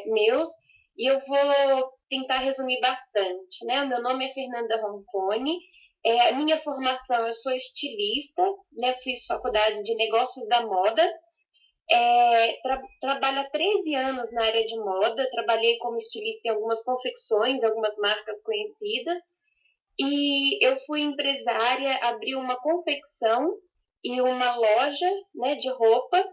meus, e eu vou tentar resumir bastante, né? O meu nome é Fernanda Roncone, a minha formação, eu sou estilista, né? Fiz faculdade de negócios da moda, trabalho há 13 anos na área de moda, trabalhei como estilista em algumas confecções, algumas marcas conhecidas, e eu fui empresária, abri uma confecção e uma loja, né, de roupa.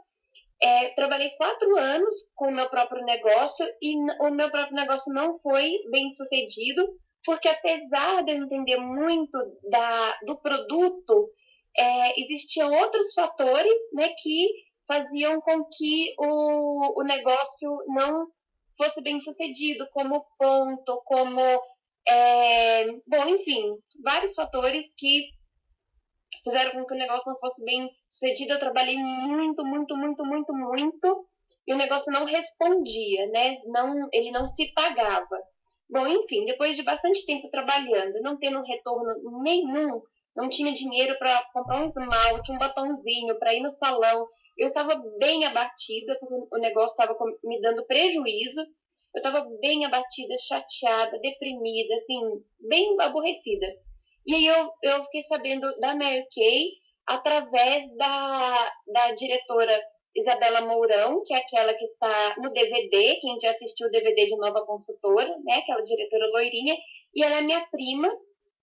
Trabalhei 4 anos com o meu próprio negócio e o meu próprio negócio não foi bem sucedido, porque apesar de eu entender muito do produto, existiam outros fatores, né, que faziam com que o negócio não fosse bem sucedido, como ponto, como... bom, enfim, vários fatores que fizeram com que o negócio não fosse bem sucedido. Eu trabalhei muito, muito, muito, muito, muito, e o negócio não respondia, né? Ele não se pagava. Bom, enfim, depois de bastante tempo trabalhando, não tendo retorno nenhum, não tinha dinheiro para comprar um esmalte, um batonzinho, para ir no salão. Eu estava bem abatida, porque o negócio estava me dando prejuízo. Eu estava bem abatida, chateada, deprimida, assim, bem aborrecida. E aí eu fiquei sabendo da Mary Kay através da diretora Isabela Mourão, que é aquela que está no DVD, quem já assistiu o DVD de Nova Consultora, né? Aquela diretora loirinha. E ela é minha prima,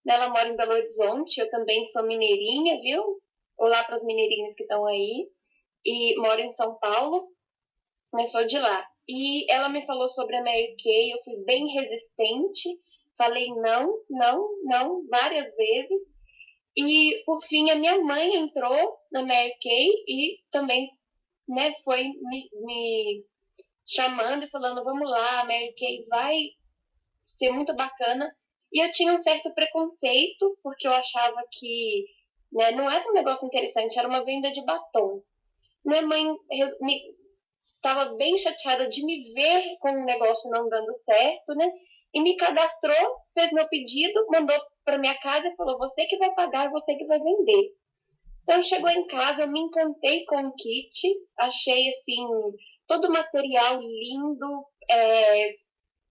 né? Ela mora em Belo Horizonte, eu também sou mineirinha, viu? Olá para os mineirinhos que estão aí. E moro em São Paulo, mas sou de lá. E ela me falou sobre a Mary Kay, eu fui bem resistente, falei não, não, não, várias vezes. E, por fim, a minha mãe entrou na Mary Kay e também, né, foi me chamando e falando, vamos lá, a Mary Kay vai ser muito bacana. E eu tinha um certo preconceito, porque eu achava que, né, não era um negócio interessante, era uma venda de batom. Minha mãe estava bem chateada de me ver com o negócio não dando certo, né? E me cadastrou, fez meu pedido, mandou para minha casa e falou, você que vai pagar, você que vai vender. Então chegou em casa, eu me encantei com o kit, achei assim, todo o material lindo,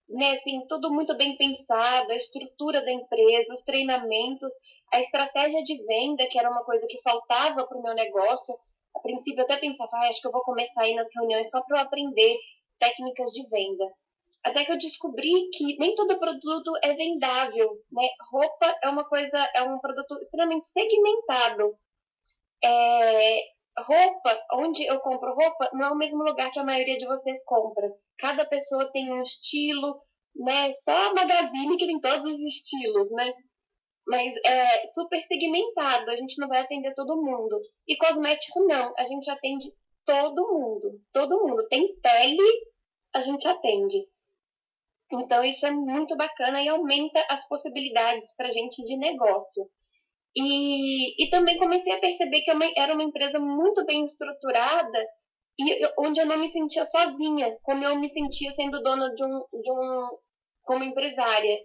né, assim, tudo muito bem pensado, a estrutura da empresa, os treinamentos, a estratégia de venda, que era uma coisa que faltava para o meu negócio. A princípio eu até pensava, acho que eu vou começar a ir nas reuniões só para eu aprender técnicas de venda. Até que eu descobri que nem todo produto é vendável, né? Roupa é um produto extremamente segmentado. Roupa, onde eu compro roupa, não é o mesmo lugar que a maioria de vocês compra. Cada pessoa tem um estilo, né? Só a Magazine que tem todos os estilos, né? Mas é super segmentado, a gente não vai atender todo mundo. E cosmético não, a gente atende todo mundo. Todo mundo. Tem pele, a gente atende. Então isso é muito bacana e aumenta as possibilidades para a gente de negócio. E também comecei a perceber que era uma empresa muito bem estruturada e onde eu não me sentia sozinha, como eu me sentia sendo dona como empresária.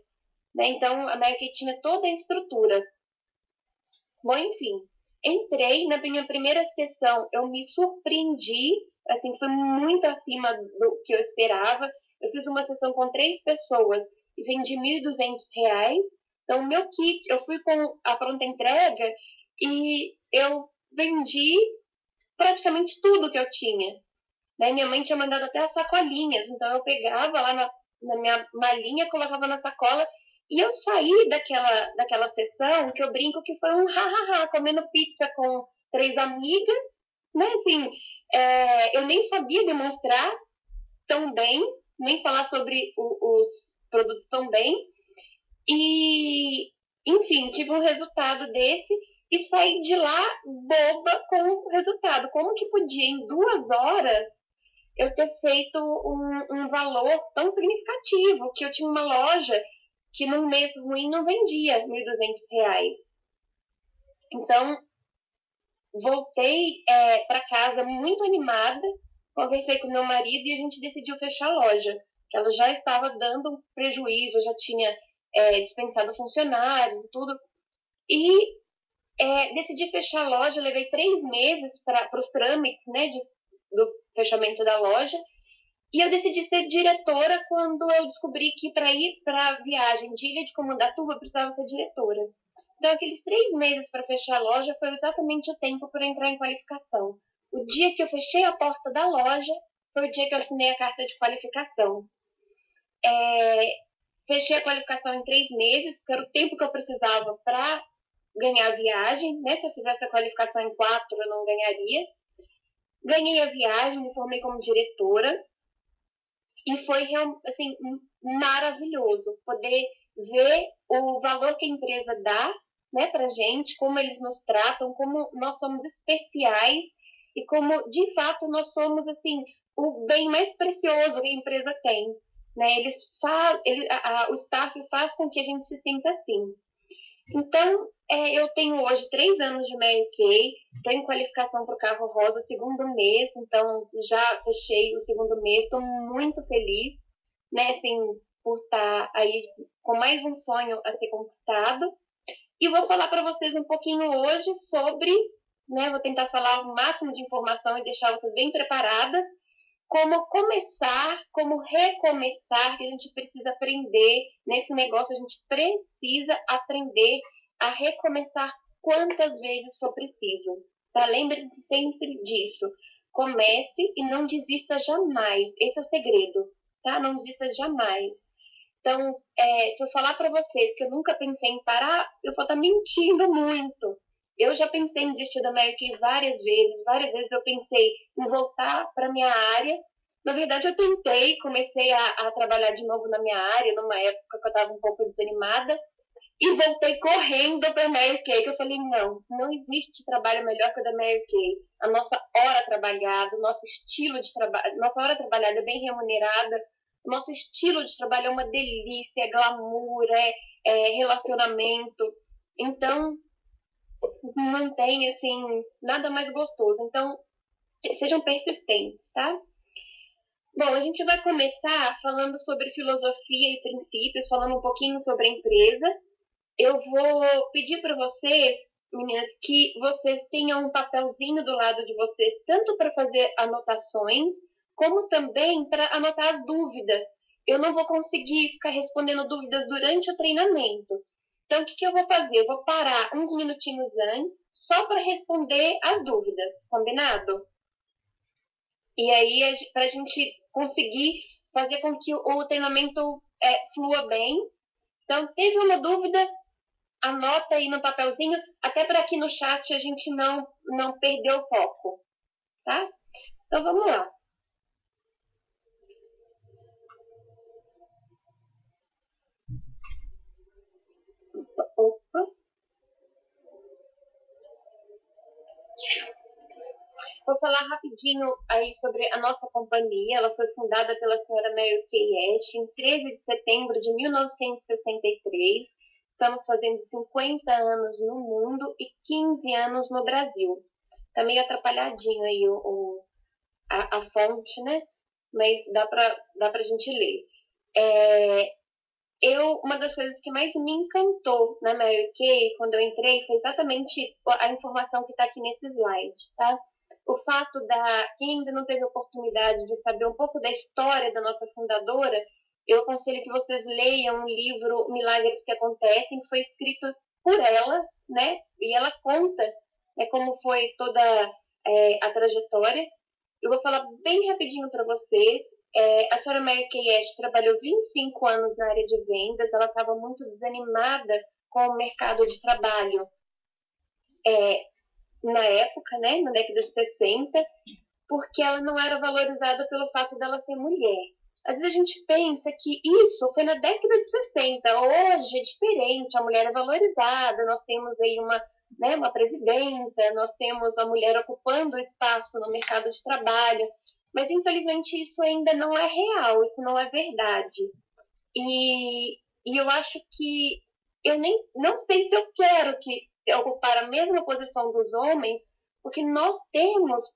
Né? Então, a Nike tinha toda a estrutura. Bom, enfim, entrei na minha primeira sessão, eu me surpreendi, assim, foi muito acima do que eu esperava. Eu fiz uma sessão com 3 pessoas e vendi R$ 1.200. Então, o meu kit, eu fui com a pronta entrega e eu vendi praticamente tudo que eu tinha. Né? Minha mãe tinha mandado até as sacolinhas, então eu pegava lá na minha malinha, colocava na sacola. E eu saí daquela sessão, que eu brinco que foi um ha-ha-ha, comendo pizza com 3 amigas, né? Assim, eu nem sabia demonstrar tão bem, nem falar sobre os produtos tão bem. E, enfim, tive um resultado desse e saí de lá boba com o resultado. Como que podia, em 2 horas, eu ter feito um valor tão significativo, que eu tinha uma loja que num mês ruim não vendia R$ 1.200. Então, voltei para casa muito animada, conversei com meu marido e a gente decidiu fechar a loja. Ela já estava dando prejuízo, já tinha dispensado funcionários e tudo. E decidi fechar a loja, levei 3 meses para os trâmites, né, do fechamento da loja. E eu decidi ser diretora quando eu descobri que para ir para a viagem de Ilha de Comandatuba eu precisava ser diretora. Então, aqueles 3 meses para fechar a loja foi exatamente o tempo para entrar em qualificação. O dia que eu fechei a porta da loja foi o dia que eu assinei a carta de qualificação. Fechei a qualificação em 3 meses, que era o tempo que eu precisava para ganhar a viagem, né? Se eu fizesse a qualificação em 4, eu não ganharia. Ganhei a viagem, me formei como diretora e foi assim, maravilhoso poder ver o valor que a empresa dá, né, pra gente, como eles nos tratam, como nós somos especiais e como, de fato, nós somos, assim, o bem mais precioso que a empresa tem. Né? O staff faz com que a gente se sinta assim. Então, eu tenho hoje 3 anos de Mary Kay, estou em qualificação para o carro rosa, segundo mês, então já fechei o segundo mês, estou muito feliz, né, assim, por estar aí com mais um sonho a ser conquistado. E vou falar para vocês um pouquinho hoje sobre, né, vou tentar falar o máximo de informação e deixar vocês bem preparadas, como começar, como recomeçar, que a gente precisa aprender nesse negócio, a gente precisa aprender a recomeçar quantas vezes for preciso. Tá? Lembre-se sempre disso. Comece e não desista jamais. Esse é o segredo, tá? Não desista jamais. Então, se eu falar para vocês que eu nunca pensei em parar, eu vou estar mentindo muito. Eu já pensei em desistir da Mary Kay várias vezes eu pensei em voltar para minha área. Na verdade, eu tentei, comecei a trabalhar de novo na minha área, numa época que eu estava um pouco desanimada, e voltei correndo para a Mary Kay, que eu falei, não existe trabalho melhor que o da Mary Kay. A nossa hora trabalhada, o nosso estilo de trabalho, nossa hora trabalhada é bem remunerada, o nosso estilo de trabalho é uma delícia, é glamour, é relacionamento. Então, não tem, assim, nada mais gostoso. Então, sejam persistentes, tá? Bom, a gente vai começar falando sobre filosofia e princípios, falando um pouquinho sobre a empresa. Eu vou pedir para vocês, meninas, que vocês tenham um papelzinho do lado de vocês, tanto para fazer anotações, como também para anotar as dúvidas. Eu não vou conseguir ficar respondendo dúvidas durante o treinamento. Então, o que eu vou fazer? Eu vou parar uns minutinhos antes, só para responder as dúvidas, combinado? E aí, para a gente conseguir fazer com que o treinamento flua bem. Então, teve uma dúvida, anota aí no papelzinho, até para aqui no chat a gente não perder o foco, tá? Então, vamos lá. Opa. Vou falar rapidinho aí sobre a nossa companhia. Ela foi fundada pela senhora Mary Kay Ash em 13 de setembro de 1963. Estamos fazendo 50 anos no mundo e 15 anos no Brasil. Tá meio atrapalhadinho aí a fonte, né? Mas dá pra gente ler. Uma das coisas que mais me encantou na Mary Kay, quando eu entrei, foi exatamente a informação que está aqui nesse slide, tá? O fato quem ainda não teve oportunidade de saber um pouco da história da nossa fundadora, eu aconselho que vocês leiam o livro Milagres que Acontecem, que foi escrito por ela, né? E ela conta, né, como foi toda a trajetória. Eu vou falar bem rapidinho para vocês. A senhora Mary Kay Ash trabalhou 25 anos na área de vendas, ela estava muito desanimada com o mercado de trabalho na época, né, na década de 60, porque ela não era valorizada pelo fato dela ser mulher. Às vezes a gente pensa que isso foi na década de 60, hoje é diferente, a mulher é valorizada, nós temos aí uma presidenta, nós temos a mulher ocupando espaço no mercado de trabalho, mas infelizmente isso ainda não é real, isso não é verdade. E eu acho que eu não sei se eu quero ocupar a mesma posição dos homens, porque nós temos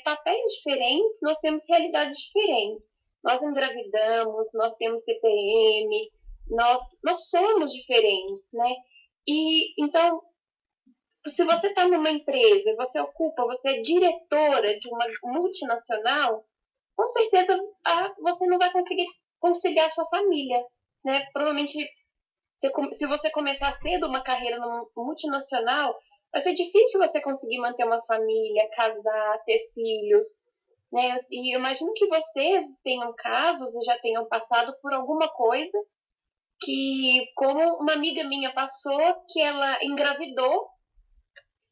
papéis diferentes, nós temos realidades diferentes. Nós engravidamos, nós temos CPM, nós somos diferentes, né? E então, se você está numa empresa, você é diretora de uma multinacional, com certeza você não vai conseguir conciliar sua família, né? Provavelmente, se você começar cedo uma carreira no multinacional, vai ser difícil você conseguir manter uma família, casar, ter filhos, né? E eu imagino que vocês tenham casos e já tenham passado por alguma coisa que, como uma amiga minha passou, que ela engravidou,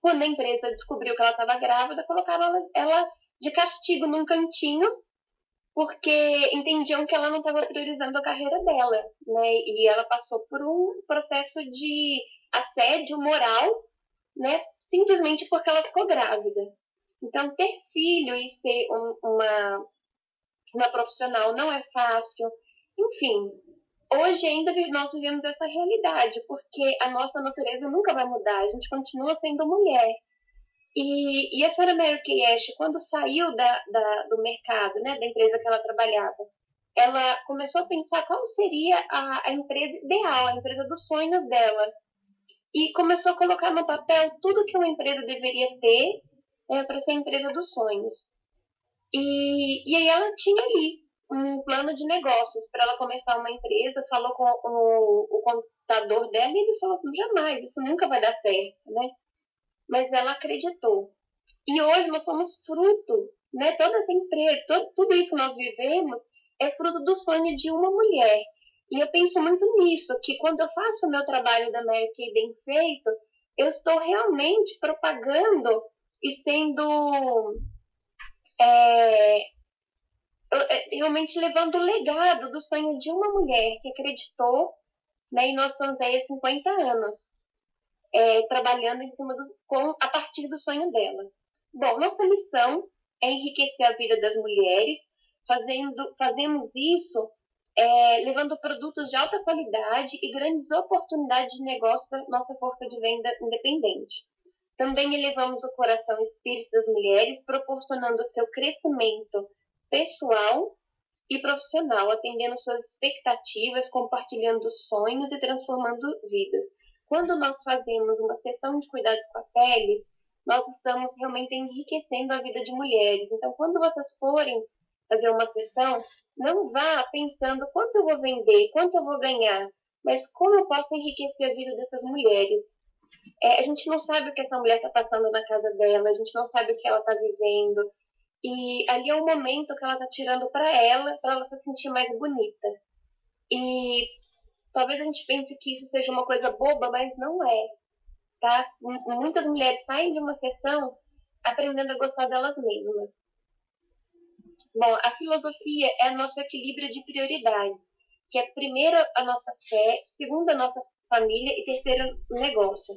quando a empresa descobriu que ela estava grávida, colocaram ela de castigo num cantinho, porque entendiam que ela não estava priorizando a carreira dela, né? E ela passou por um processo de assédio moral, né? Simplesmente porque ela ficou grávida. Então, ter filho e ser uma profissional não é fácil. Enfim, hoje ainda nós vivemos essa realidade, porque a nossa natureza nunca vai mudar, a gente continua sendo mulher. E a senhora Mary Kay Ash, quando saiu do mercado, né, da empresa que ela trabalhava, ela começou a pensar qual seria a empresa ideal, a empresa dos sonhos dela. E começou a colocar no papel tudo que uma empresa deveria ter, para ser a empresa dos sonhos. E aí ela tinha ali um plano de negócios para ela começar uma empresa, falou com o contador dela e ele falou: jamais, isso nunca vai dar certo, né? Mas ela acreditou. E hoje nós somos fruto, né? Toda essa empresa, tudo isso que nós vivemos é fruto do sonho de uma mulher. E eu penso muito nisso, que quando eu faço o meu trabalho da Mary Kay bem feito, eu estou realmente propagando e sendo realmente levando o legado do sonho de uma mulher que acreditou, né? E nós estamos aí há 50 anos trabalhando a partir do sonho dela. Bom, nossa missão é enriquecer a vida das mulheres, fazemos isso levando produtos de alta qualidade e grandes oportunidades de negócio para nossa força de venda independente. Também elevamos o coração e espírito das mulheres, proporcionando seu crescimento pessoal e profissional, atendendo suas expectativas, compartilhando sonhos e transformando vidas. Quando nós fazemos uma sessão de cuidados com a pele, nós estamos realmente enriquecendo a vida de mulheres. Então, quando vocês forem fazer uma sessão, não vá pensando quanto eu vou vender, quanto eu vou ganhar, mas como eu posso enriquecer a vida dessas mulheres. A gente não sabe o que essa mulher está passando na casa dela, a gente não sabe o que ela está vivendo. E ali é o momento que ela está tirando para ela se sentir mais bonita. E talvez a gente pense que isso seja uma coisa boba, mas não é. Tá? Muitas mulheres saem de uma sessão aprendendo a gostar delas mesmas. Bom, a filosofia é o nosso equilíbrio de prioridades, que é primeiro a nossa fé, segundo a nossa família e terceiro o negócio.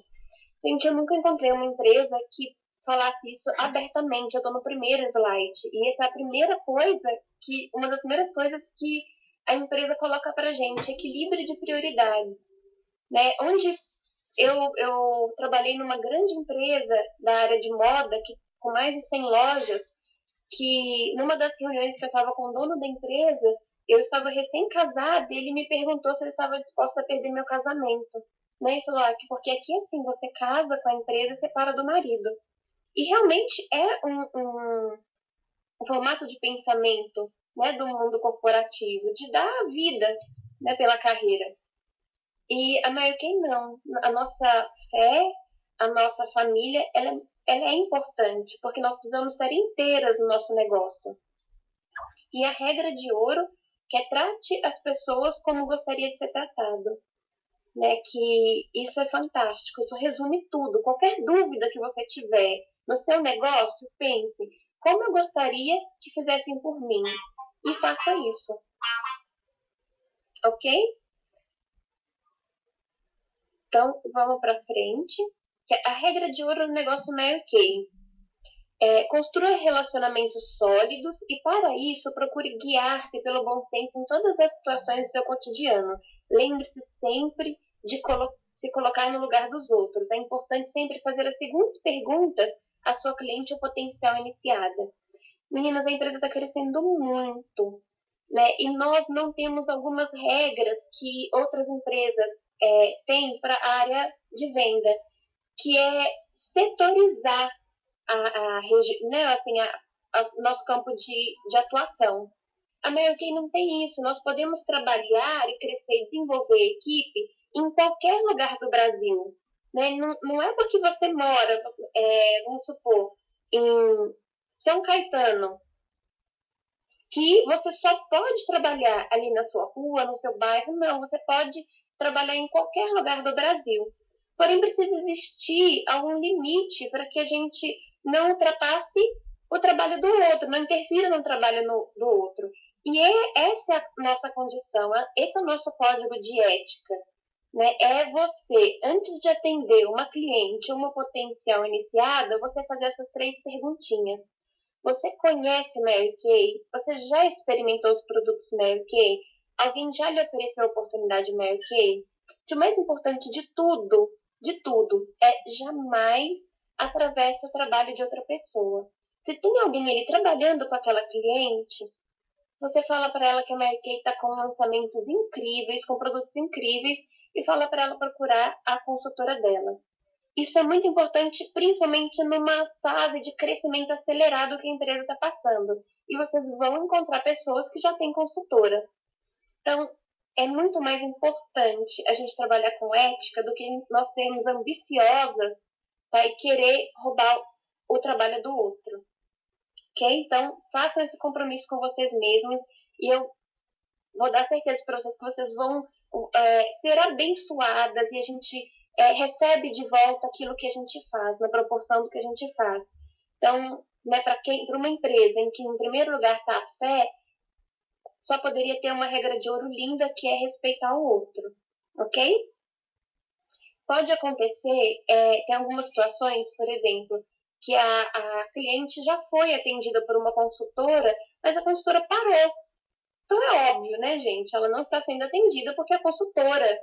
Gente, eu nunca encontrei uma empresa que falasse isso abertamente. Eu estou no primeiro slide. E essa é a primeira coisa uma das primeiras coisas que a empresa coloca pra gente, equilíbrio de prioridades. Né? Onde eu trabalhei numa grande empresa da área de moda, com mais de 100 lojas, que numa das reuniões que eu estava com o dono da empresa, eu estava recém-casada e ele me perguntou se eu estava disposta a perder meu casamento. Né? E falou, porque aqui assim, você casa com a empresa e separa do marido. E realmente é um formato de pensamento, né, do mundo corporativo, de dar vida, né, pela carreira. E a Mary Kay não. A nossa fé, a nossa família, ela é importante, porque nós precisamos estar inteiras no nosso negócio. E a regra de ouro, que é trate as pessoas como gostaria de ser tratado. Né, que isso é fantástico, isso resume tudo. Qualquer dúvida que você tiver no seu negócio, pense, como eu gostaria que fizessem por mim? E faça isso. Ok? Então, vamos para frente. A regra de ouro no negócio Mary Kay. Construa relacionamentos sólidos e, para isso, procure guiar-se pelo bom senso em todas as situações do seu cotidiano. Lembre-se sempre de se colocar no lugar dos outros. É importante sempre fazer as seguintes perguntas à sua cliente ou potencial iniciada. Meninas, a empresa está crescendo muito, né? E nós não temos algumas regras que outras empresas têm para a área de venda, que é setorizar nosso campo de atuação. A Mary Kay não tem isso. Nós podemos trabalhar e crescer e desenvolver equipe em qualquer lugar do Brasil. Né? Não é porque você mora, vamos supor, em São Caetano, que você só pode trabalhar ali na sua rua, no seu bairro. Não, você pode trabalhar em qualquer lugar do Brasil. Porém, precisa existir algum limite para que a gente não ultrapasse o trabalho do outro, não interfira no trabalho do outro. E essa é a nossa condição, esse é o nosso código de ética. Né? É você, antes de atender uma cliente ou uma potencial iniciada, você fazer essas 3 perguntinhas. Você conhece Mary Kay? Você já experimentou os produtos Mary Kay? Alguém já lhe ofereceu a oportunidade Mary Kay? O mais importante de tudo, é jamais através do trabalho de outra pessoa. Se tem alguém ali trabalhando com aquela cliente, você fala para ela que a Mary Kay está com lançamentos incríveis, com produtos incríveis, e fala para ela procurar a consultora dela. Isso é muito importante, principalmente numa fase de crescimento acelerado que a empresa está passando. E vocês vão encontrar pessoas que já têm consultora. Então, é muito mais importante a gente trabalhar com ética do que nós sermos ambiciosas, tá? E querer roubar o trabalho do outro. Ok? Então, façam esse compromisso com vocês mesmos e eu vou dar certeza para vocês que vocês vão ser abençoadas e a gente recebe de volta aquilo que a gente faz, na proporção do que a gente faz. Então, né, para uma empresa em que, em primeiro lugar, está a fé, só poderia ter uma regra de ouro linda, que é respeitar o outro. Ok? Pode acontecer, tem algumas situações, por exemplo, que a cliente já foi atendida por uma consultora, mas a consultora parou. Então é óbvio, né, gente? Ela não está sendo atendida porque a consultora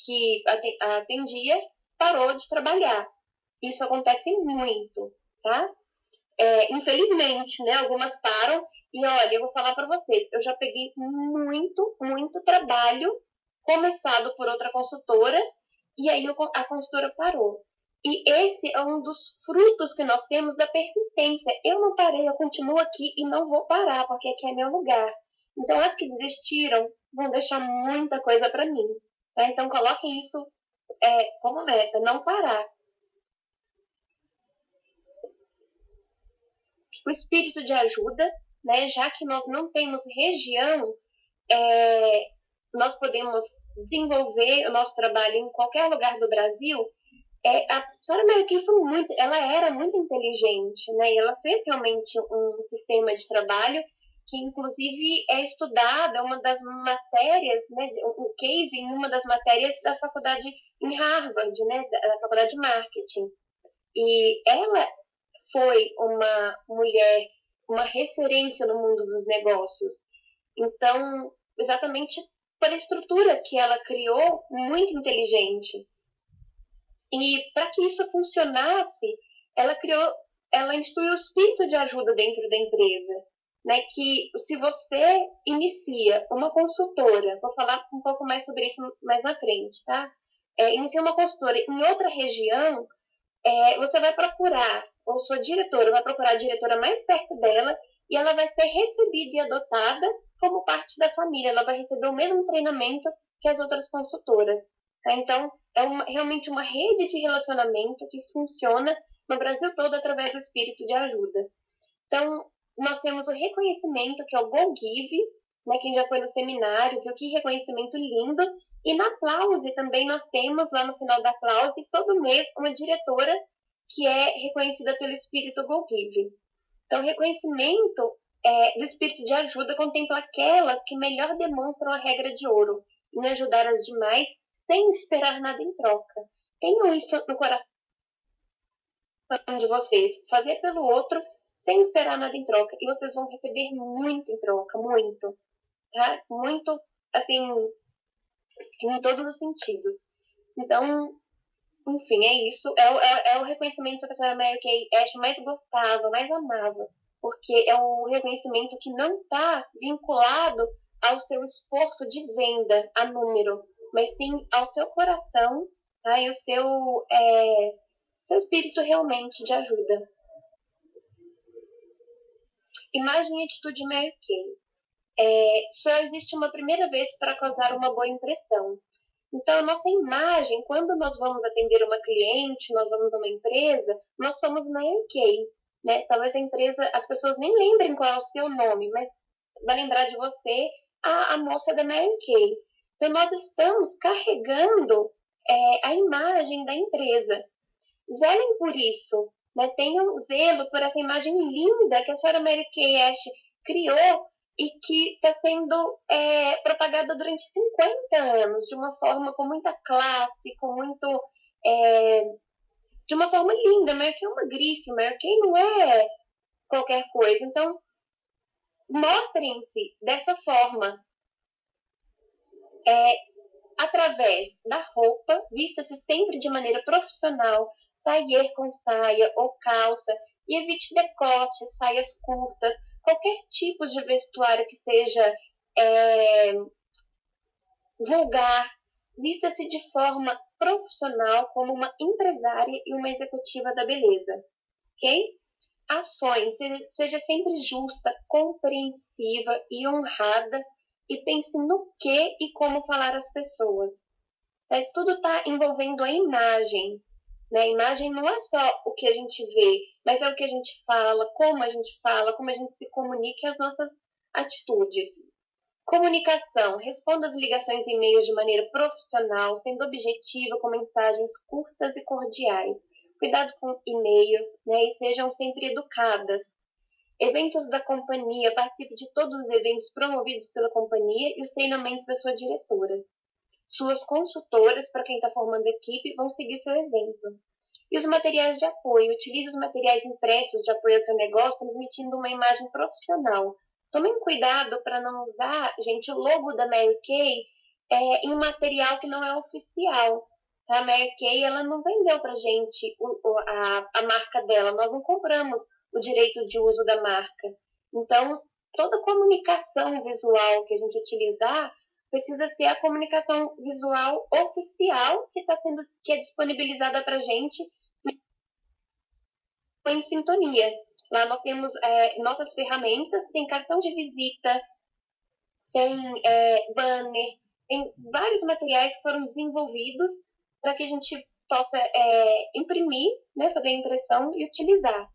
que a atendia parou de trabalhar. Isso acontece muito, tá? Infelizmente, né? Algumas param e, olha, eu vou falar para vocês, eu já peguei muito trabalho começado por outra consultora e aí a consultora parou. E esse é um dos frutos que nós temos da persistência. Eu não parei, eu continuo aqui e não vou parar, porque aqui é meu lugar. Então, as que desistiram vão deixar muita coisa para mim. Tá? Então, coloquem isso como meta, não parar. O espírito de ajuda, né? Já que nós não temos região, nós podemos desenvolver o nosso trabalho em qualquer lugar do Brasil. A senhora Mary Kay ela era muito inteligente, né? E ela fez realmente um sistema de trabalho que, inclusive, é estudada, uma das matérias, né? O case em uma das matérias da faculdade em Harvard, né? Da faculdade de marketing. E ela foi uma mulher, uma referência no mundo dos negócios. Então, exatamente pela estrutura que ela criou, muito inteligente. E para que isso funcionasse, ela instituiu o espírito de ajuda dentro da empresa, né? Que se você inicia uma consultora, vou falar um pouco mais sobre isso mais na frente, tá? Inicia uma consultora em outra região, você vai procurar, ou sua diretora vai procurar a diretora mais perto dela e ela vai ser recebida e adotada como parte da família. Ela vai receber o mesmo treinamento que as outras consultoras. Tá? Então, realmente uma rede de relacionamento que funciona no Brasil todo através do espírito de ajuda. Então, nós temos o reconhecimento, que é o Go Give, né? Quem já foi no seminário viu que reconhecimento lindo. E na Aplause também nós temos, lá no final da Aplause, todo mês uma diretora que é reconhecida pelo espírito Go Give. Então, o reconhecimento do espírito de ajuda contempla aquelas que melhor demonstram a regra de ouro, em ajudar as demais sem esperar nada em troca. Tenham isso no coração de vocês. Fazer pelo outro sem esperar nada em troca. E vocês vão receber muito em troca, muito. Tá? Muito, assim, em todos os sentidos. Então, enfim, é isso. É o reconhecimento que a senhora Mary Kay Ash mais gostava, mais amava. Porque é o reconhecimento que não está vinculado ao seu esforço de venda, a número, mas sim ao seu coração, tá? E o seu espírito realmente de ajuda. Imagem e atitude Mary Kay. Só existe uma primeira vez para causar uma boa impressão. Então, a nossa imagem, quando nós vamos atender uma cliente, nós vamos a uma empresa, nós somos Mary Kay, né? Talvez a empresa, as pessoas nem lembrem qual é o seu nome, mas vai lembrar de você a moça da Mary Kay. Então, nós estamos carregando a imagem da empresa. Zelem por isso, né? Tenham zelo por essa imagem linda que a senhora Mary Kay Ash criou e que está sendo propagada durante 50 anos, de uma forma com muita classe, com muito... de uma forma linda. Mary Kay é uma grife, Mary Kay não é qualquer coisa. Então, mostrem-se dessa forma, através da roupa, vista-se sempre de maneira profissional, tailleur com saia ou calça, e evite decotes, saias curtas, qualquer tipo de vestuário que seja vulgar. Vista-se de forma profissional como uma empresária e uma executiva da beleza, ok? Ações, seja sempre justa, compreensiva e honrada, e pense no que e como falar às pessoas. Mas tudo está envolvendo a imagem. Né? A imagem não é só o que a gente vê, mas é o que a gente fala, como a gente se comunica e as nossas atitudes. Comunicação. Responda as ligações e e-mails de maneira profissional, sendo objetiva, com mensagens curtas e cordiais. Cuidado com e-mails, né? E sejam sempre educadas. Eventos da companhia. Participe de todos os eventos promovidos pela companhia e os treinamentos da sua diretora. Suas consultoras, para quem está formando equipe, vão seguir seu exemplo. E os materiais de apoio. Utilize os materiais impressos de apoio ao seu negócio, transmitindo uma imagem profissional. Tomem cuidado para não usar, gente, o logo da Mary Kay em um material que não é oficial. A Mary Kay, ela não vendeu para gente a marca dela. Nós não compramos o direito de uso da marca. Então, toda comunicação visual que a gente utilizar precisa ser a comunicação visual oficial que é disponibilizada para a gente em sintonia. Lá nós temos nossas ferramentas, tem cartão de visita, tem banner, tem vários materiais que foram desenvolvidos para que a gente possa imprimir, né, fazer a impressão e utilizar.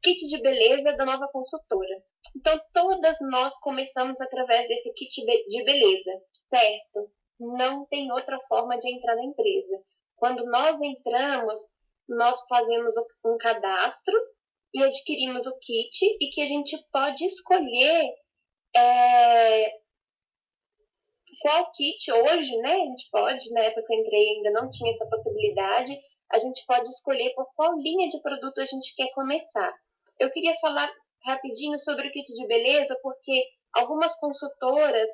Kit de beleza da nova consultora. Então, todas nós começamos através desse kit de beleza, certo? Não tem outra forma de entrar na empresa. Quando nós entramos, nós fazemos um cadastro e adquirimos o kit, e que a gente pode escolher qual kit hoje, né? A gente pode, na época que eu entrei ainda não tinha essa possibilidade, a gente pode escolher por qual linha de produto a gente quer começar. Eu queria falar rapidinho sobre o kit de beleza, porque algumas consultoras,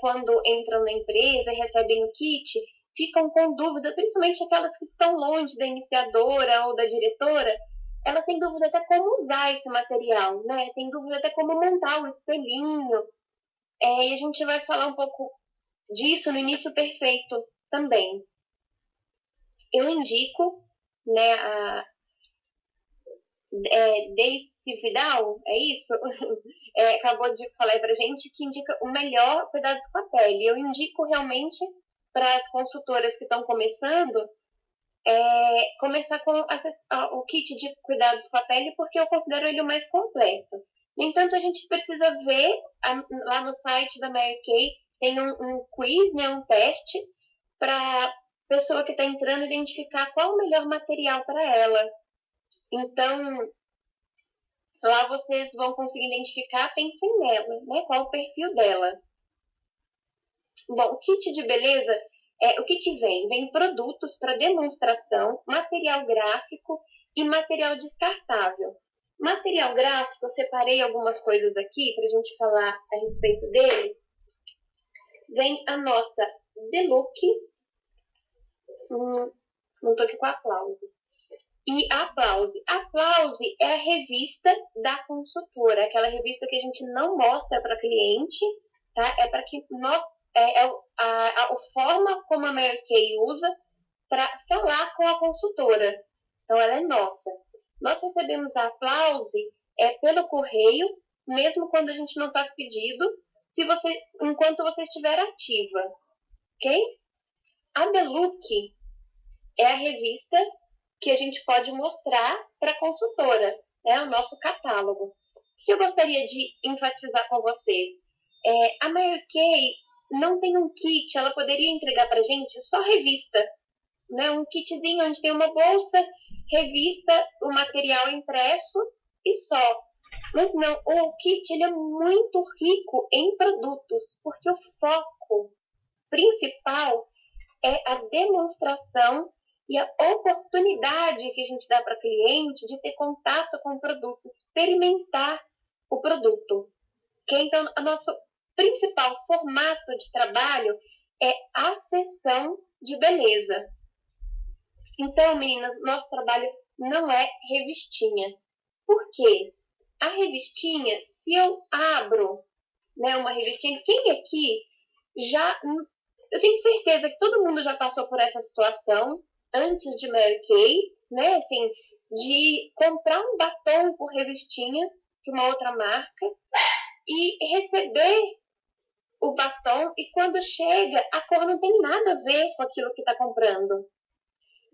quando entram na empresa e recebem o kit, ficam com dúvida, principalmente aquelas que estão longe da iniciadora ou da diretora, elas têm dúvida até como usar esse material, né? Tem dúvida até como montar o espelhinho. E a gente vai falar um pouco disso no início perfeito também. Eu indico, né, a Daisy Vidal, é isso? Acabou de falar pra gente que indica o melhor cuidado com a pele. Eu indico realmente para as consultoras que estão começando, começar com o kit de cuidados com a pele, porque eu considero ele o mais completo. No entanto, a gente precisa ver, lá no site da Mary Kay, tem um quiz, né, um teste, para a pessoa que está entrando identificar qual o melhor material para ela. Então, lá vocês vão conseguir identificar, pensem nela, né, qual o perfil dela. Bom, o kit de beleza, o que vem? Vem produtos para demonstração, material gráfico e material descartável. Material gráfico, eu separei algumas coisas aqui para a gente falar a respeito dele. Vem a nossa Deluxe, não estou aqui com a Aplause, e a Aplause. A Aplause é a revista da consultora, aquela revista que a gente não mostra para cliente, tá? É para que nós, a forma como a Mary Kay usa para falar com a consultora. Então, ela é nossa. Nós recebemos a Aplause pelo correio, mesmo quando a gente não faz pedido, enquanto você estiver ativa, ok? A Belook é a revista que a gente pode mostrar para a consultora, o nosso catálogo. O que eu gostaria de enfatizar com vocês? A Mary Kay não tem um kit, ela poderia entregar para a gente só revista, né? Um kitzinho onde tem uma bolsa, revista, o material impresso e só. Mas não, o kit ele é muito rico em produtos, porque o foco principal é a demonstração e a oportunidade que a gente dá para o cliente de ter contato com o produto, experimentar o produto. Okay? Então, o nosso principal formato de trabalho é a sessão de beleza. Então, meninas, nosso trabalho não é revistinha. Por quê? A revistinha, se eu abro, né, uma revistinha, quem aqui já... Eu tenho certeza que todo mundo já passou por essa situação antes de Mary Kay, né? Assim, de comprar um batom por revistinha de uma outra marca e receber o batom e quando chega, a cor não tem nada a ver com aquilo que está comprando.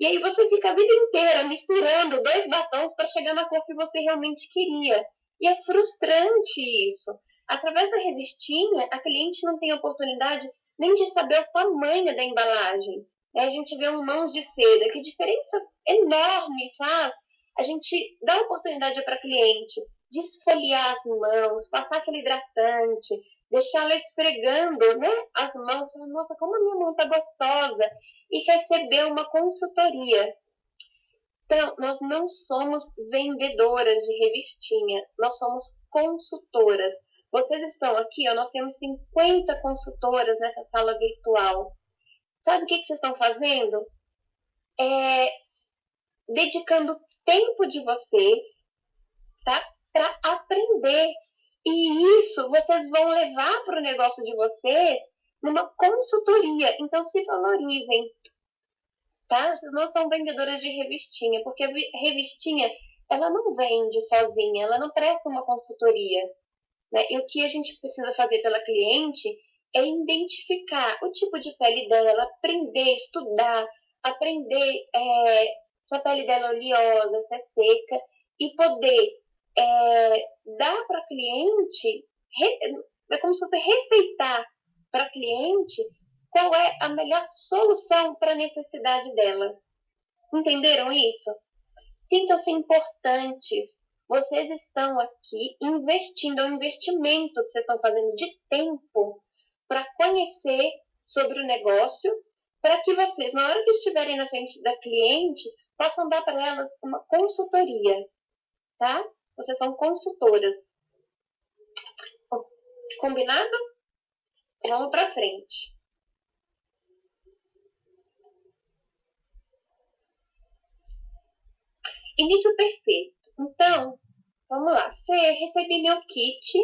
E aí você fica a vida inteira misturando 2 batons para chegar na cor que você realmente queria. E é frustrante isso. Através da revistinha, a cliente não tem oportunidade nem de saber o tamanho da embalagem. A gente vê mãos de seda, que diferença enorme faz. A gente dá oportunidade para a cliente de esfoliar as mãos, passar aquele hidratante, deixar ela esfregando, né, as mãos. Nossa, como a minha mão está gostosa. E receber uma consultoria. Então, nós não somos vendedoras de revistinha, nós somos consultoras. Vocês estão aqui, nós temos 50 consultoras nessa sala virtual. Sabe o que vocês estão fazendo? Dedicando tempo de vocês, tá? Para aprender. E isso vocês vão levar para o negócio de vocês numa consultoria. Então, se valorizem. Tá? Vocês não são vendedoras de revistinha, porque a revistinha, ela não vende sozinha, ela não presta uma consultoria. Né? E o que a gente precisa fazer pela cliente é identificar o tipo de pele dela, aprender, estudar, aprender se a pele dela é oleosa, se é seca, e poder dar para a cliente, é como se fosse receitar para a cliente qual é a melhor solução para a necessidade dela. Entenderam isso? Sintam-se importantes. Vocês estão aqui investindo, é um investimento que vocês estão fazendo de tempo para conhecer sobre o negócio, para que vocês, na hora que estiverem na frente da cliente, possam dar para elas uma consultoria, tá? Vocês são consultoras. Combinado? Vamos para frente. Início perfeito. Então, vamos lá. Você recebi meu kit,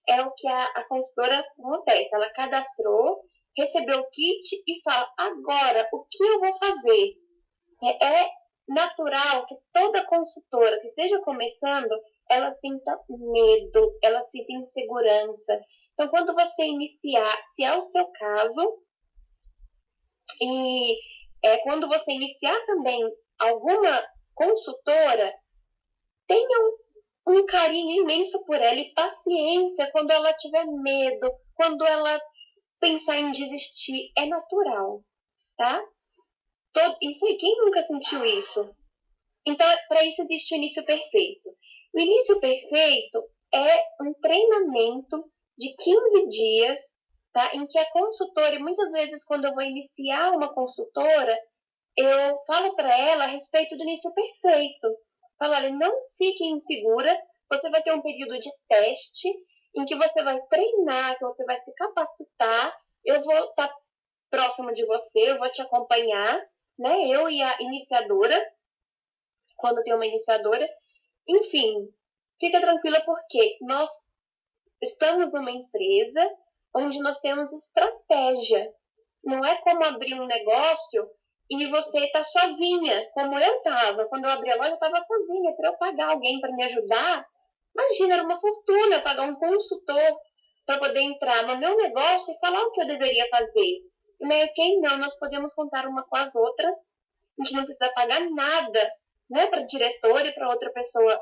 é o que a consultora acontece. Ela cadastrou, recebeu o kit e fala, agora, o que eu vou fazer? É natural que toda consultora que esteja começando, ela sinta medo, ela sinta insegurança. Então, quando você iniciar, se é o seu caso, e quando você iniciar também alguma consultora, tenha um carinho imenso por ela e paciência quando ela tiver medo, quando ela pensar em desistir. É natural, tá? Isso aí, quem nunca sentiu isso? Então, para isso existe o início perfeito. O início perfeito é um treinamento de 15 dias, tá? Em que a consultora, e muitas vezes quando eu vou iniciar uma consultora, eu falo para ela a respeito do início perfeito. Falo, olha, não fique insegura, você vai ter um período de teste em que você vai treinar, que você vai se capacitar, eu vou estar próximo de você, eu vou te acompanhar, né? Eu e a iniciadora, quando tem uma iniciadora. Enfim, fica tranquila porque nós estamos numa empresa onde nós temos estratégia. Não é como abrir um negócio e você está sozinha, como eu estava. Quando eu abri a loja, eu estava sozinha. Para eu pagar alguém para me ajudar, imagina, era uma fortuna pagar um consultor para poder entrar no meu negócio e falar o que eu deveria fazer. E meio que não, nós podemos contar uma com as outras, a gente não precisa pagar nada, né, para diretor e para outra pessoa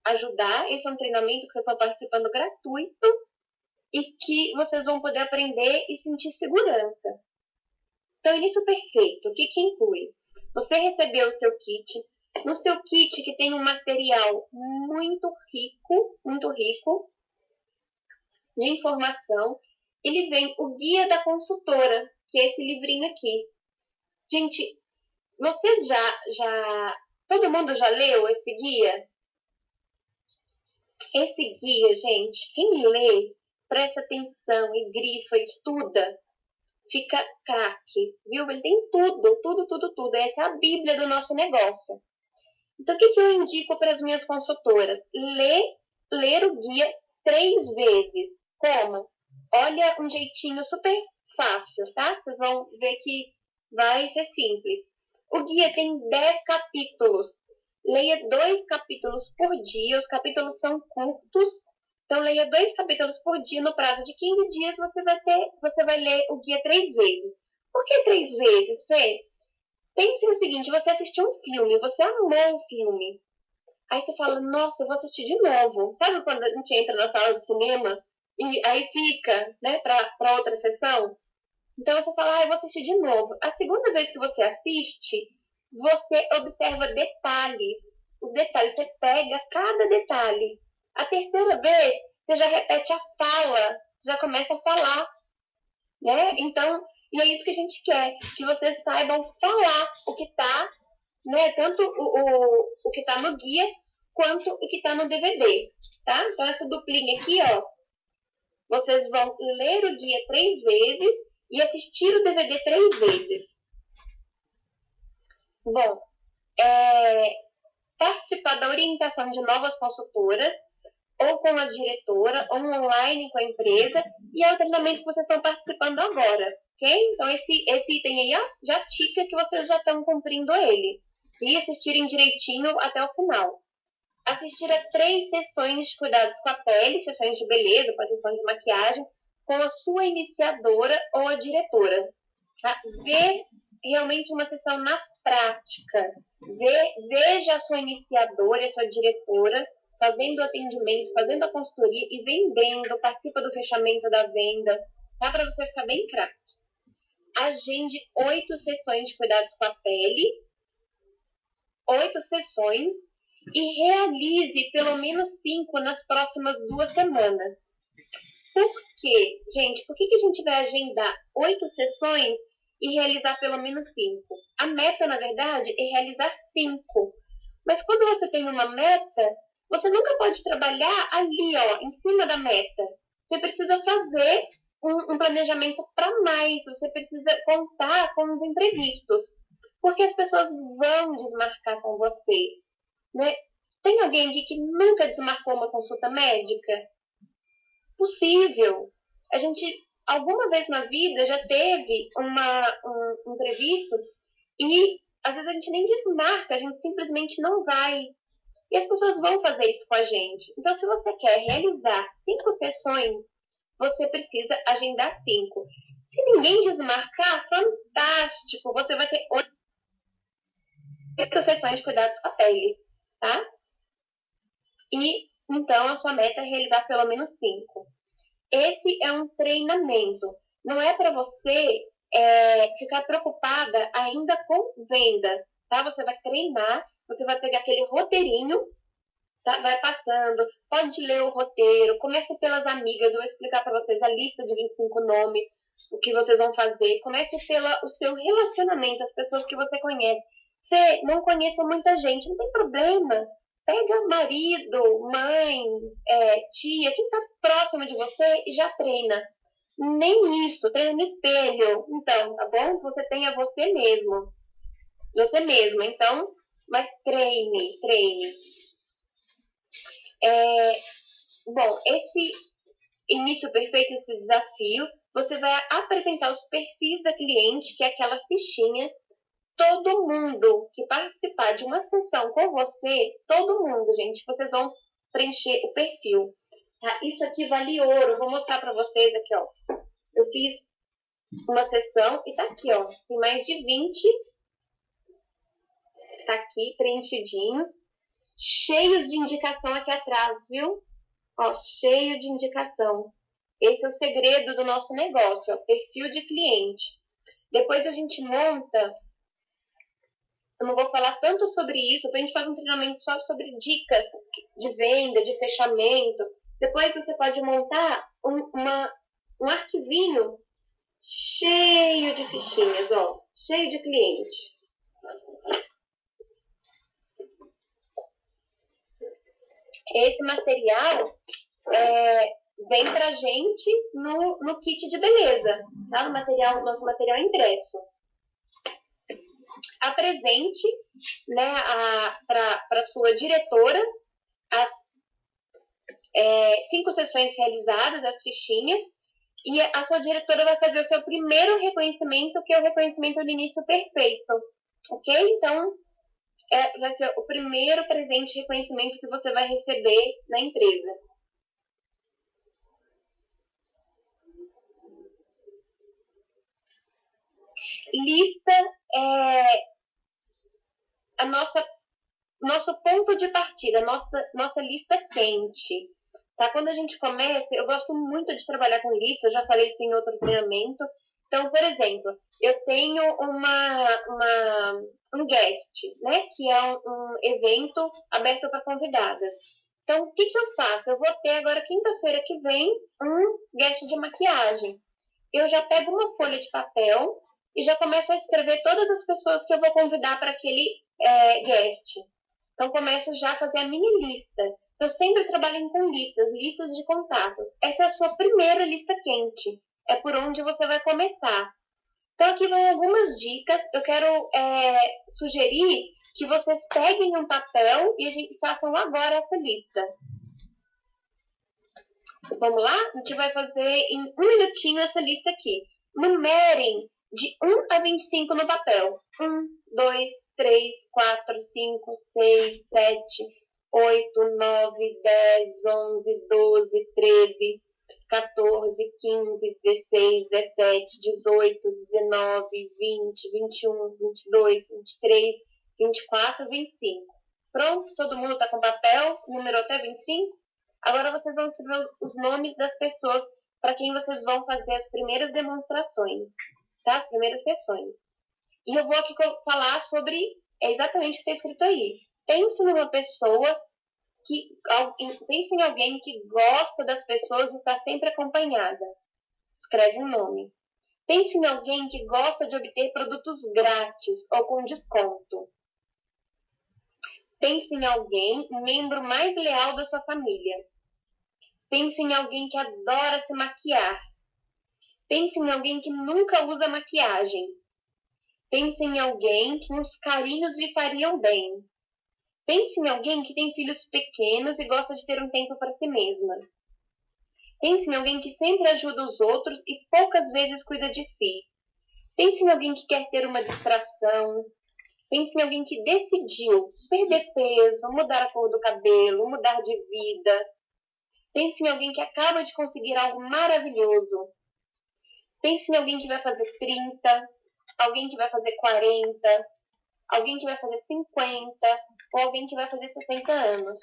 ajudar. Esse é um treinamento que vocês estão participando gratuito e que vocês vão poder aprender e sentir segurança. Então, início perfeito, o que inclui? Você recebeu o seu kit. No seu kit, que tem um material muito rico de informação, ele vem o Guia da Consultora, que é esse livrinho aqui. Gente, você todo mundo já leu esse guia? Esse guia, gente, quem lê, presta atenção e grifa, estuda, fica craque, viu? Ele tem tudo. Essa é a Bíblia do nosso negócio. Então, o que eu indico para as minhas consultoras? Ler o guia 3 vezes. Como? Olha, um jeitinho super fácil, tá? Vocês vão ver que vai ser simples. O guia tem 10 capítulos. Leia 2 capítulos por dia. Os capítulos são curtos. Então, leia 2 capítulos por dia. No prazo de 15 dias, você vai ler o guia 3 vezes. Por que 3 vezes, Fê? Pense no seguinte, você assistiu um filme, você amou o filme. Aí você fala, nossa, eu vou assistir de novo. Sabe quando a gente entra na sala de cinema e aí fica, né, para outra sessão? Então você fala, eu vou assistir de novo. A segunda vez que você assiste, você observa detalhes. Os detalhes, você pega cada detalhe. A terceira vez, você já repete a fala, já começa a falar, né? Então, e é isso que a gente quer, que vocês saibam falar o que está, né? Tanto o que está no guia, quanto o que está no DVD, tá? Então, essa duplinha aqui, ó, vocês vão ler o guia 3 vezes e assistir o DVD 3 vezes. Bom, participar da orientação de novas consultoras, ou com a diretora, ou online com a empresa, e é o treinamento que vocês estão participando agora, ok? Então, esse item aí, ó, já tica que vocês já estão cumprindo ele. E assistirem direitinho até o final. Assistir a 3 sessões de cuidados com a pele, sessões de beleza, com a sessão de maquiagem, com a sua iniciadora ou a diretora. Tá? Ver realmente uma sessão na prática. Veja a sua iniciadora e a sua diretora fazendo o atendimento, fazendo a consultoria e vendendo, participa do fechamento da venda, tá? Para você ficar bem craque. Agende 8 sessões de cuidados com a pele, 8 sessões, e realize pelo menos 5 nas próximas 2 semanas. Por quê? Gente, por que a gente vai agendar 8 sessões e realizar pelo menos 5? A meta, na verdade, é realizar 5. Mas quando você tem uma meta, você nunca pode trabalhar ali, ó, em cima da meta. Você precisa fazer um planejamento para mais. Você precisa contar com os imprevistos. Porque as pessoas vão desmarcar com você, né? Tem alguém aqui que nunca desmarcou uma consulta médica? Possível. A gente, alguma vez na vida, já teve um imprevisto e às vezes a gente nem desmarca, a gente simplesmente não vai. E as pessoas vão fazer isso com a gente. Então, se você quer realizar 5 sessões, você precisa agendar 5. Se ninguém desmarcar, fantástico! Você vai ter 8 sessões de cuidados com a pele, tá? E, então, a sua meta é realizar pelo menos 5. Esse é um treinamento. Não é para você ficar preocupada ainda com venda, tá? Você vai treinar, você vai pegar aquele roteirinho, tá? Vai passando, pode ler o roteiro, comece pelas amigas, eu vou explicar para vocês a lista de 25 nomes, o que vocês vão fazer. Comece pelo seu relacionamento, as pessoas que você conhece. Você não conhece muita gente, não tem problema. Pega marido, mãe, tia, quem está próximo de você e já treina. Nem isso, treina no espelho. Então, tá bom? Você tenha você mesmo. Você mesmo. Então, mas treine. Bom, esse início perfeito, esse desafio, você vai apresentar os perfis da cliente, que é aquela fichinha todo mundo que participar de uma sessão com você, todo mundo, gente, vocês vão preencher o perfil. Tá? Isso aqui vale ouro. Vou mostrar para vocês aqui, ó. Eu fiz uma sessão e tá aqui, ó. Tem mais de 20. Tá aqui, preenchidinho. Cheios de indicação aqui atrás, viu? Ó, cheio de indicação. Esse é o segredo do nosso negócio, ó, perfil de cliente. Depois a gente monta, eu não vou falar tanto sobre isso, depois a gente faz um treinamento só sobre dicas de venda, de fechamento. Depois você pode montar um arquivinho cheio de fichinhas, ó, cheio de cliente. Esse material vem pra gente no kit de beleza, tá? Nosso material impresso. Apresente, né, para sua diretora as 5 sessões realizadas, as fichinhas, e a sua diretora vai fazer o seu primeiro reconhecimento, que é o reconhecimento do início perfeito, ok? Então, vai ser o primeiro presente de reconhecimento que você vai receber na empresa. Lista nosso ponto de partida, nossa lista quente. Tá? Quando a gente começa, eu gosto muito de trabalhar com lista, eu já falei isso em outro treinamento. Então, por exemplo, eu tenho um guest, né, que é um evento aberto para convidadas. Então, o que eu faço? Eu vou ter agora, quinta-feira que vem, um guest de maquiagem. Eu já pego uma folha de papel e já começo a escrever todas as pessoas que eu vou convidar para aquele guest. Então, começo já a fazer a minha lista. Eu sempre trabalho com listas de contatos. Essa é a sua primeira lista quente. É por onde você vai começar. Então, aqui vão algumas dicas. Eu quero sugerir que vocês peguem um papel e a gente façam agora essa lista. Vamos lá? A gente vai fazer em 1 minutinho essa lista aqui. Numerem de 1 a 25 no papel. 1, 2, 3, 4, 5, 6, 7, 8, 9, 10, 11, 12, 13, 14, 15, 16, 17, 18, 19, 20, 21, 22, 23, 24, 25. Pronto? Todo mundo está com papel? Numerou até 25? Agora vocês vão escrever os nomes das pessoas para quem vocês vão fazer as primeiras demonstrações, tá? As primeiras sessões. E eu vou aqui falar sobre exatamente o que está escrito aí. Pense numa pessoa pense em alguém que gosta das pessoas e está sempre acompanhada. Escreve um nome. Pense em alguém que gosta de obter produtos grátis ou com desconto. Pense em alguém, membro mais leal da sua família. Pense em alguém que adora se maquiar. Pense em alguém que nunca usa maquiagem. Pense em alguém que uns carinhos lhe fariam bem. Pense em alguém que tem filhos pequenos e gosta de ter um tempo para si mesma. Pense em alguém que sempre ajuda os outros e poucas vezes cuida de si. Pense em alguém que quer ter uma distração. Pense em alguém que decidiu perder peso, mudar a cor do cabelo, mudar de vida. Pense em alguém que acaba de conseguir algo maravilhoso. Pense em alguém que vai fazer 30, alguém que vai fazer 40, alguém que vai fazer 50 ou alguém que vai fazer 60 anos.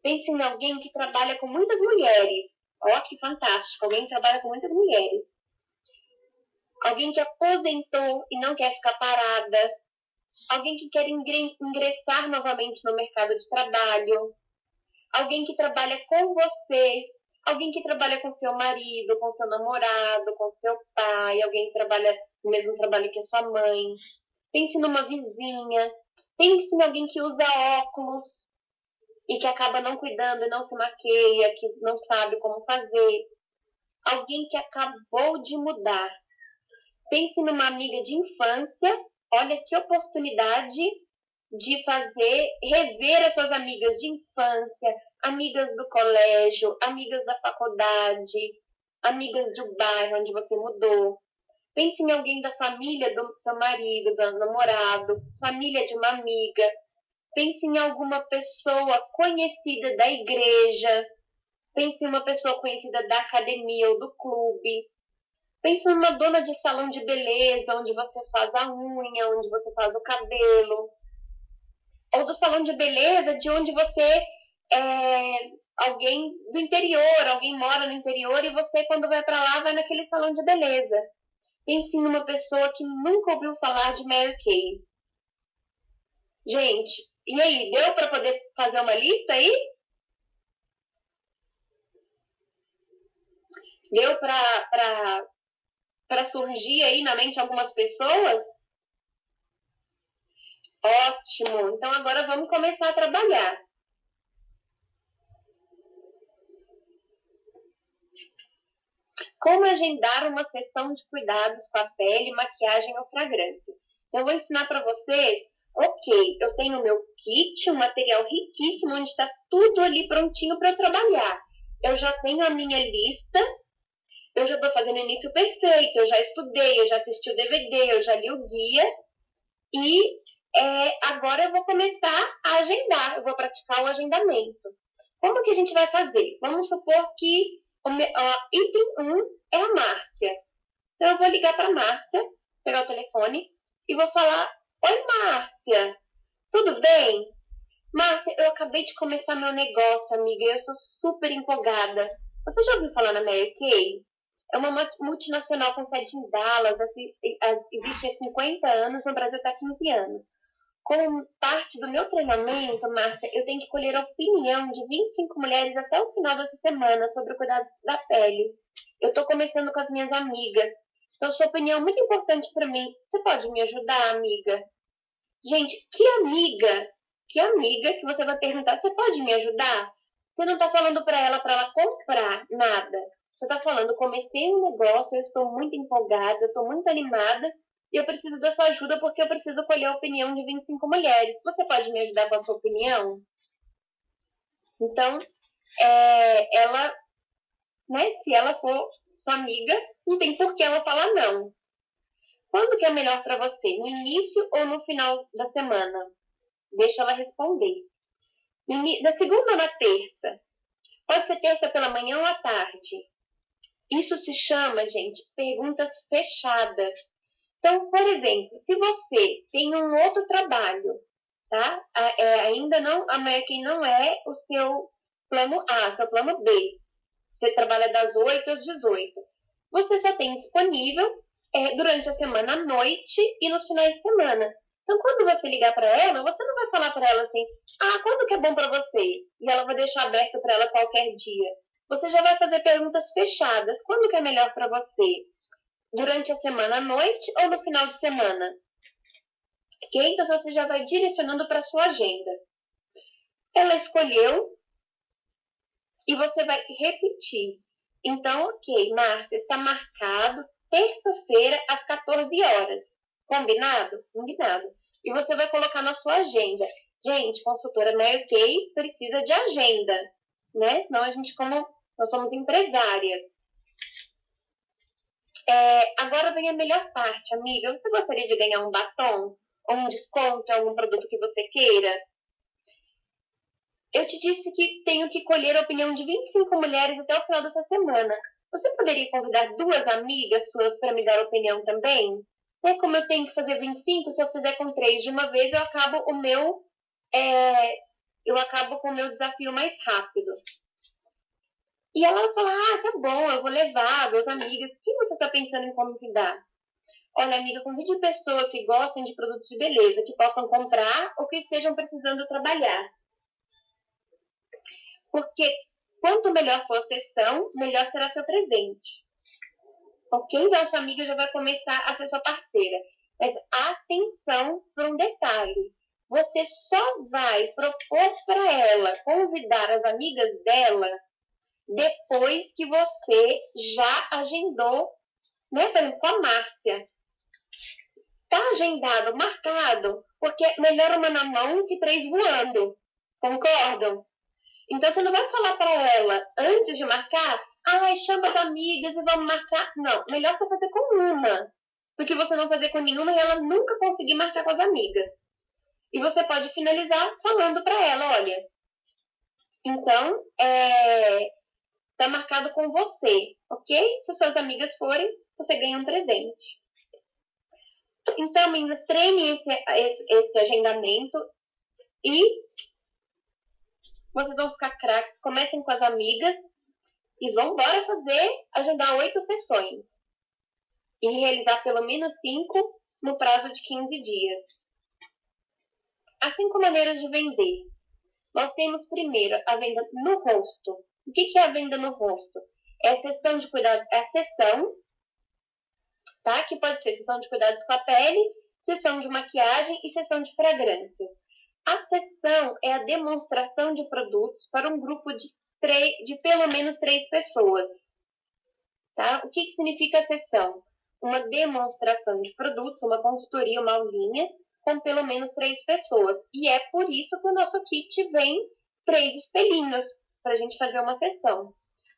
Pense em alguém que trabalha com muitas mulheres. Ó, que fantástico, alguém que trabalha com muitas mulheres. Alguém que aposentou e não quer ficar parada. Alguém que quer ingressar novamente no mercado de trabalho. Alguém que trabalha com você. Alguém que trabalha com seu marido, com seu namorado, com seu pai. Alguém que trabalha no mesmo trabalho que a sua mãe. Pense numa vizinha. Pense em alguém que usa óculos e que acaba não cuidando, não se maqueia, que não sabe como fazer. Alguém que acabou de mudar. Pense numa amiga de infância. Olha que oportunidade de rever as suas amigas de infância, amigas do colégio, amigas da faculdade, amigas do bairro onde você mudou. Pense em alguém da família do seu marido, do namorado, família de uma amiga. Pense em alguma pessoa conhecida da igreja. Pense em uma pessoa conhecida da academia ou do clube. Pense em uma dona de salão de beleza, onde você faz a unha, onde você faz o cabelo. Ou do salão de beleza de onde você é alguém do interior, alguém mora no interior e você, quando vai para lá, vai naquele salão de beleza. Pense em uma pessoa que nunca ouviu falar de Mary Kay. Gente, e aí, deu para poder fazer uma lista aí? Deu para surgir aí na mente algumas pessoas? Ótimo! Então agora vamos começar a trabalhar. Como agendar uma sessão de cuidados com a pele, maquiagem ou fragrância? Eu vou ensinar para vocês. Ok, eu tenho o meu kit, um material riquíssimo, onde está tudo ali prontinho para eu trabalhar. Eu já tenho a minha lista, eu já estou fazendo o início perfeito, eu já estudei, eu já assisti o DVD, eu já li o guia e agora eu vou começar a agendar, eu vou praticar o agendamento. Como que a gente vai fazer? Vamos supor que item 1 é a Márcia. Então eu vou ligar para a Márcia, pegar o telefone e vou falar: oi, Márcia, tudo bem? Márcia, eu acabei de começar meu negócio, amiga, e eu estou super empolgada. Você já ouviu falar na Mary Kay? É uma multinacional com sede em Dallas, existe há 50 anos, no Brasil está há 15 anos. Como parte do meu treinamento, Márcia, eu tenho que colher a opinião de 25 mulheres até o final dessa semana sobre o cuidado da pele. Eu estou começando com as minhas amigas. Então, sua opinião é muito importante para mim. Você pode me ajudar, amiga? Gente, que amiga? Que amiga que você vai perguntar, você pode me ajudar? Você não está falando para ela comprar nada. Você está falando, comecei um negócio, eu estou muito empolgada, eu estou muito animada e eu preciso da sua ajuda porque eu preciso colher a opinião de 25 mulheres. Você pode me ajudar com a sua opinião? Então, ela, né, se ela for sua amiga, não tem por que ela falar não. Quando que é melhor para você? No início ou no final da semana? Deixa ela responder. Da segunda ou na terça? Pode ser terça pela manhã ou à tarde. Isso se chama, gente, perguntas fechadas. Então, por exemplo, se você tem um outro trabalho, tá? Ainda não, a Mary Kay não é o seu plano A, seu plano B. Você trabalha das 8 às 18. Você só tem disponível durante a semana à noite e nos finais de semana. Então, quando você ligar para ela, você não vai falar para ela assim: quando que é bom para você? E ela vai deixar aberto para ela qualquer dia. Você já vai fazer perguntas fechadas. Quando que é melhor para você? Durante a semana à noite ou no final de semana? Ok? Então, você já vai direcionando para a sua agenda. Ela escolheu e você vai repetir. Então, ok, Márcia, está marcado terça-feira às 14 horas. Combinado? Combinado. E você vai colocar na sua agenda. Gente, consultora Mary Kay precisa de agenda, né? Senão a gente, como nós somos empresárias. Agora vem a melhor parte, amiga. Você gostaria de ganhar um batom? Ou um desconto em algum produto que você queira? Eu te disse que tenho que colher a opinião de 25 mulheres até o final dessa semana. Você poderia convidar 2 amigas suas para me dar opinião também? Como eu tenho que fazer 25, se eu fizer com 3 de uma vez, eu acabo com o meu desafio mais rápido. E ela fala: tá bom, eu vou levar 2 amigas. Quem você está pensando em convidar? Olha, amiga, convide pessoas que gostem de produtos de beleza, que possam comprar ou que estejam precisando trabalhar. Porque quanto melhor for a sessão, melhor será seu presente. Ok? Então, sua amiga já vai começar a ser sua parceira. Mas atenção para um detalhe. Você só vai propor para ela convidar as amigas dela depois que você já agendou, né, com a Márcia. Tá agendado, marcado, porque melhor uma na mão que 3 voando. Concordam? Então, você não vai falar para ela, antes de marcar, chama as amigas e vamos marcar. Não, melhor você fazer com uma. do que você não fazer com nenhuma e ela nunca conseguir marcar com as amigas. E você pode finalizar falando para ela, olha, então, tá marcado com você, ok? Se suas amigas forem, você ganha um presente. Então, meninas, treinem esse agendamento e vocês vão ficar craques. Comecem com as amigas e vão embora agendar 8 sessões. E realizar pelo menos 5 no prazo de 15 dias. As 5 maneiras de vender. Nós temos primeiro a venda no rosto. O que é a venda no rosto? É a sessão de cuidados, tá? Que pode ser sessão de cuidados com a pele, sessão de maquiagem e sessão de fragrâncias. A sessão é a demonstração de produtos para um grupo de pelo menos 3 pessoas. Tá? O que significa a sessão? Uma demonstração de produtos, uma consultoria, uma aulinha, com pelo menos 3 pessoas. E é por isso que o nosso kit vem 3 espelhinhos para a gente fazer uma sessão.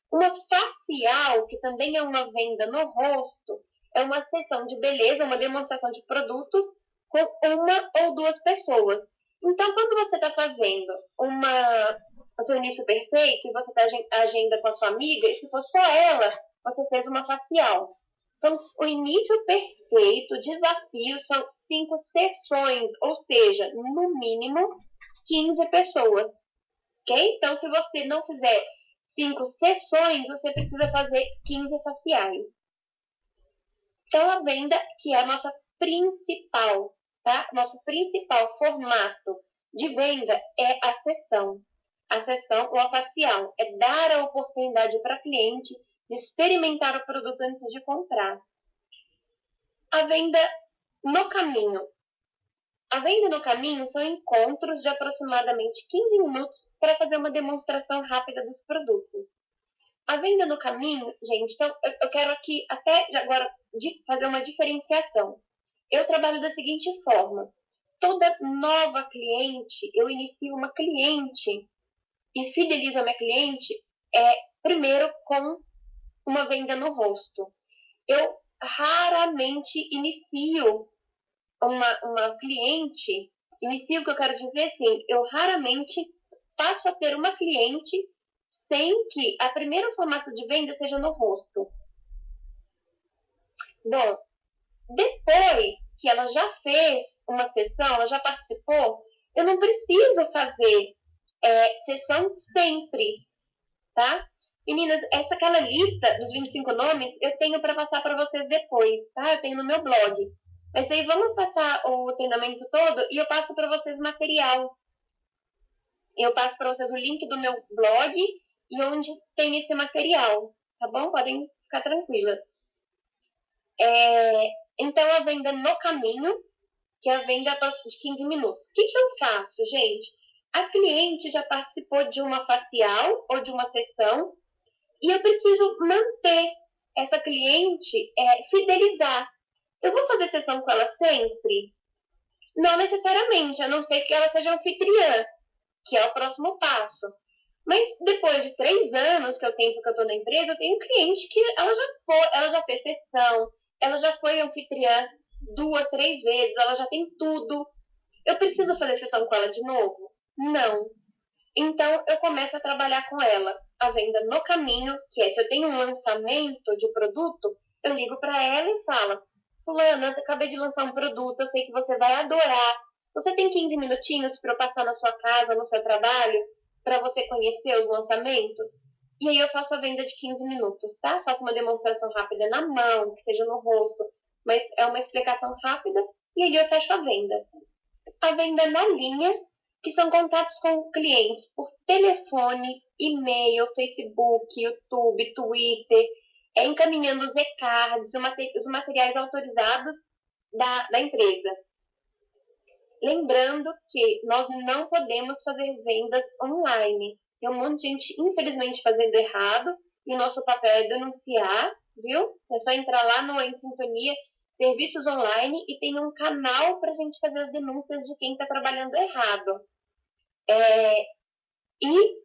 Uma facial, que também é uma venda no rosto, é uma sessão de beleza, uma demonstração de produtos com 1 ou 2 pessoas. Então, quando você está fazendo o seu início perfeito e você está agenda com a sua amiga, e se for só ela, você fez uma facial. Então, o início perfeito, o desafio são 5 sessões, ou seja, no mínimo 15 pessoas. Ok? Então, se você não fizer 5 sessões, você precisa fazer 15 faciais. Então, a venda, que é a nossa principal, tá? Nosso principal formato de venda é a sessão. A sessão ou a facial é dar a oportunidade para a cliente de experimentar o produto antes de comprar. A venda no caminho. A venda no caminho são encontros de aproximadamente 15 minutos para fazer uma demonstração rápida dos produtos. A venda no caminho, gente, então eu quero aqui até agora fazer uma diferenciação. Eu trabalho da seguinte forma. Toda nova cliente, eu inicio uma cliente e fidelizo a minha cliente primeiro com uma venda no rosto. Eu raramente inicio uma cliente, o que eu quero dizer assim, eu raramente passo a ter uma cliente sem que a primeiro formato de venda seja no rosto. Bom, depois que ela já fez uma sessão, ela já participou, eu não preciso fazer sessão sempre, tá? Meninas, aquela lista dos 25 nomes eu tenho para passar para vocês depois, tá? Eu tenho no meu blog. Mas aí vamos passar o treinamento todo e eu passo para vocês material. Eu passo para vocês o link do meu blog e onde tem esse material, tá bom? Podem ficar tranquilas. Então, a venda no caminho, que é a venda de 15 minutos. O que eu faço, gente? A cliente já participou de uma facial ou de uma sessão e eu preciso manter essa cliente, fidelizar. Eu vou fazer sessão com ela sempre? Não necessariamente, a não ser que ela seja anfitriã, que é o próximo passo. Mas depois de 3 anos que eu estou na empresa, eu tenho cliente que ela já fez sessão, ela já foi anfitriã 2, 3 vezes, ela já tem tudo. Eu preciso fazer sessão com ela de novo? Não. Então, eu começo a trabalhar com ela a venda no caminho, que é se eu tenho um lançamento de produto, eu ligo para ela e falo: fulana, eu acabei de lançar um produto, eu sei que você vai adorar. Você tem 15 minutinhos para eu passar na sua casa, no seu trabalho, para você conhecer os lançamentos? E aí eu faço a venda de 15 minutos, tá? Faço uma demonstração rápida na mão, que seja no rosto, mas é uma explicação rápida, e aí eu fecho a venda. A venda na linha, que são contatos com clientes por telefone, e-mail, Facebook, YouTube, Twitter, encaminhando os e-cards, os materiais autorizados da empresa. Lembrando que nós não podemos fazer vendas online. Tem um monte de gente, infelizmente, fazendo errado, e o nosso papel é denunciar, viu? É só entrar lá no Em Sintonia, Serviços Online, e tem um canal para a gente fazer as denúncias de quem está trabalhando errado. E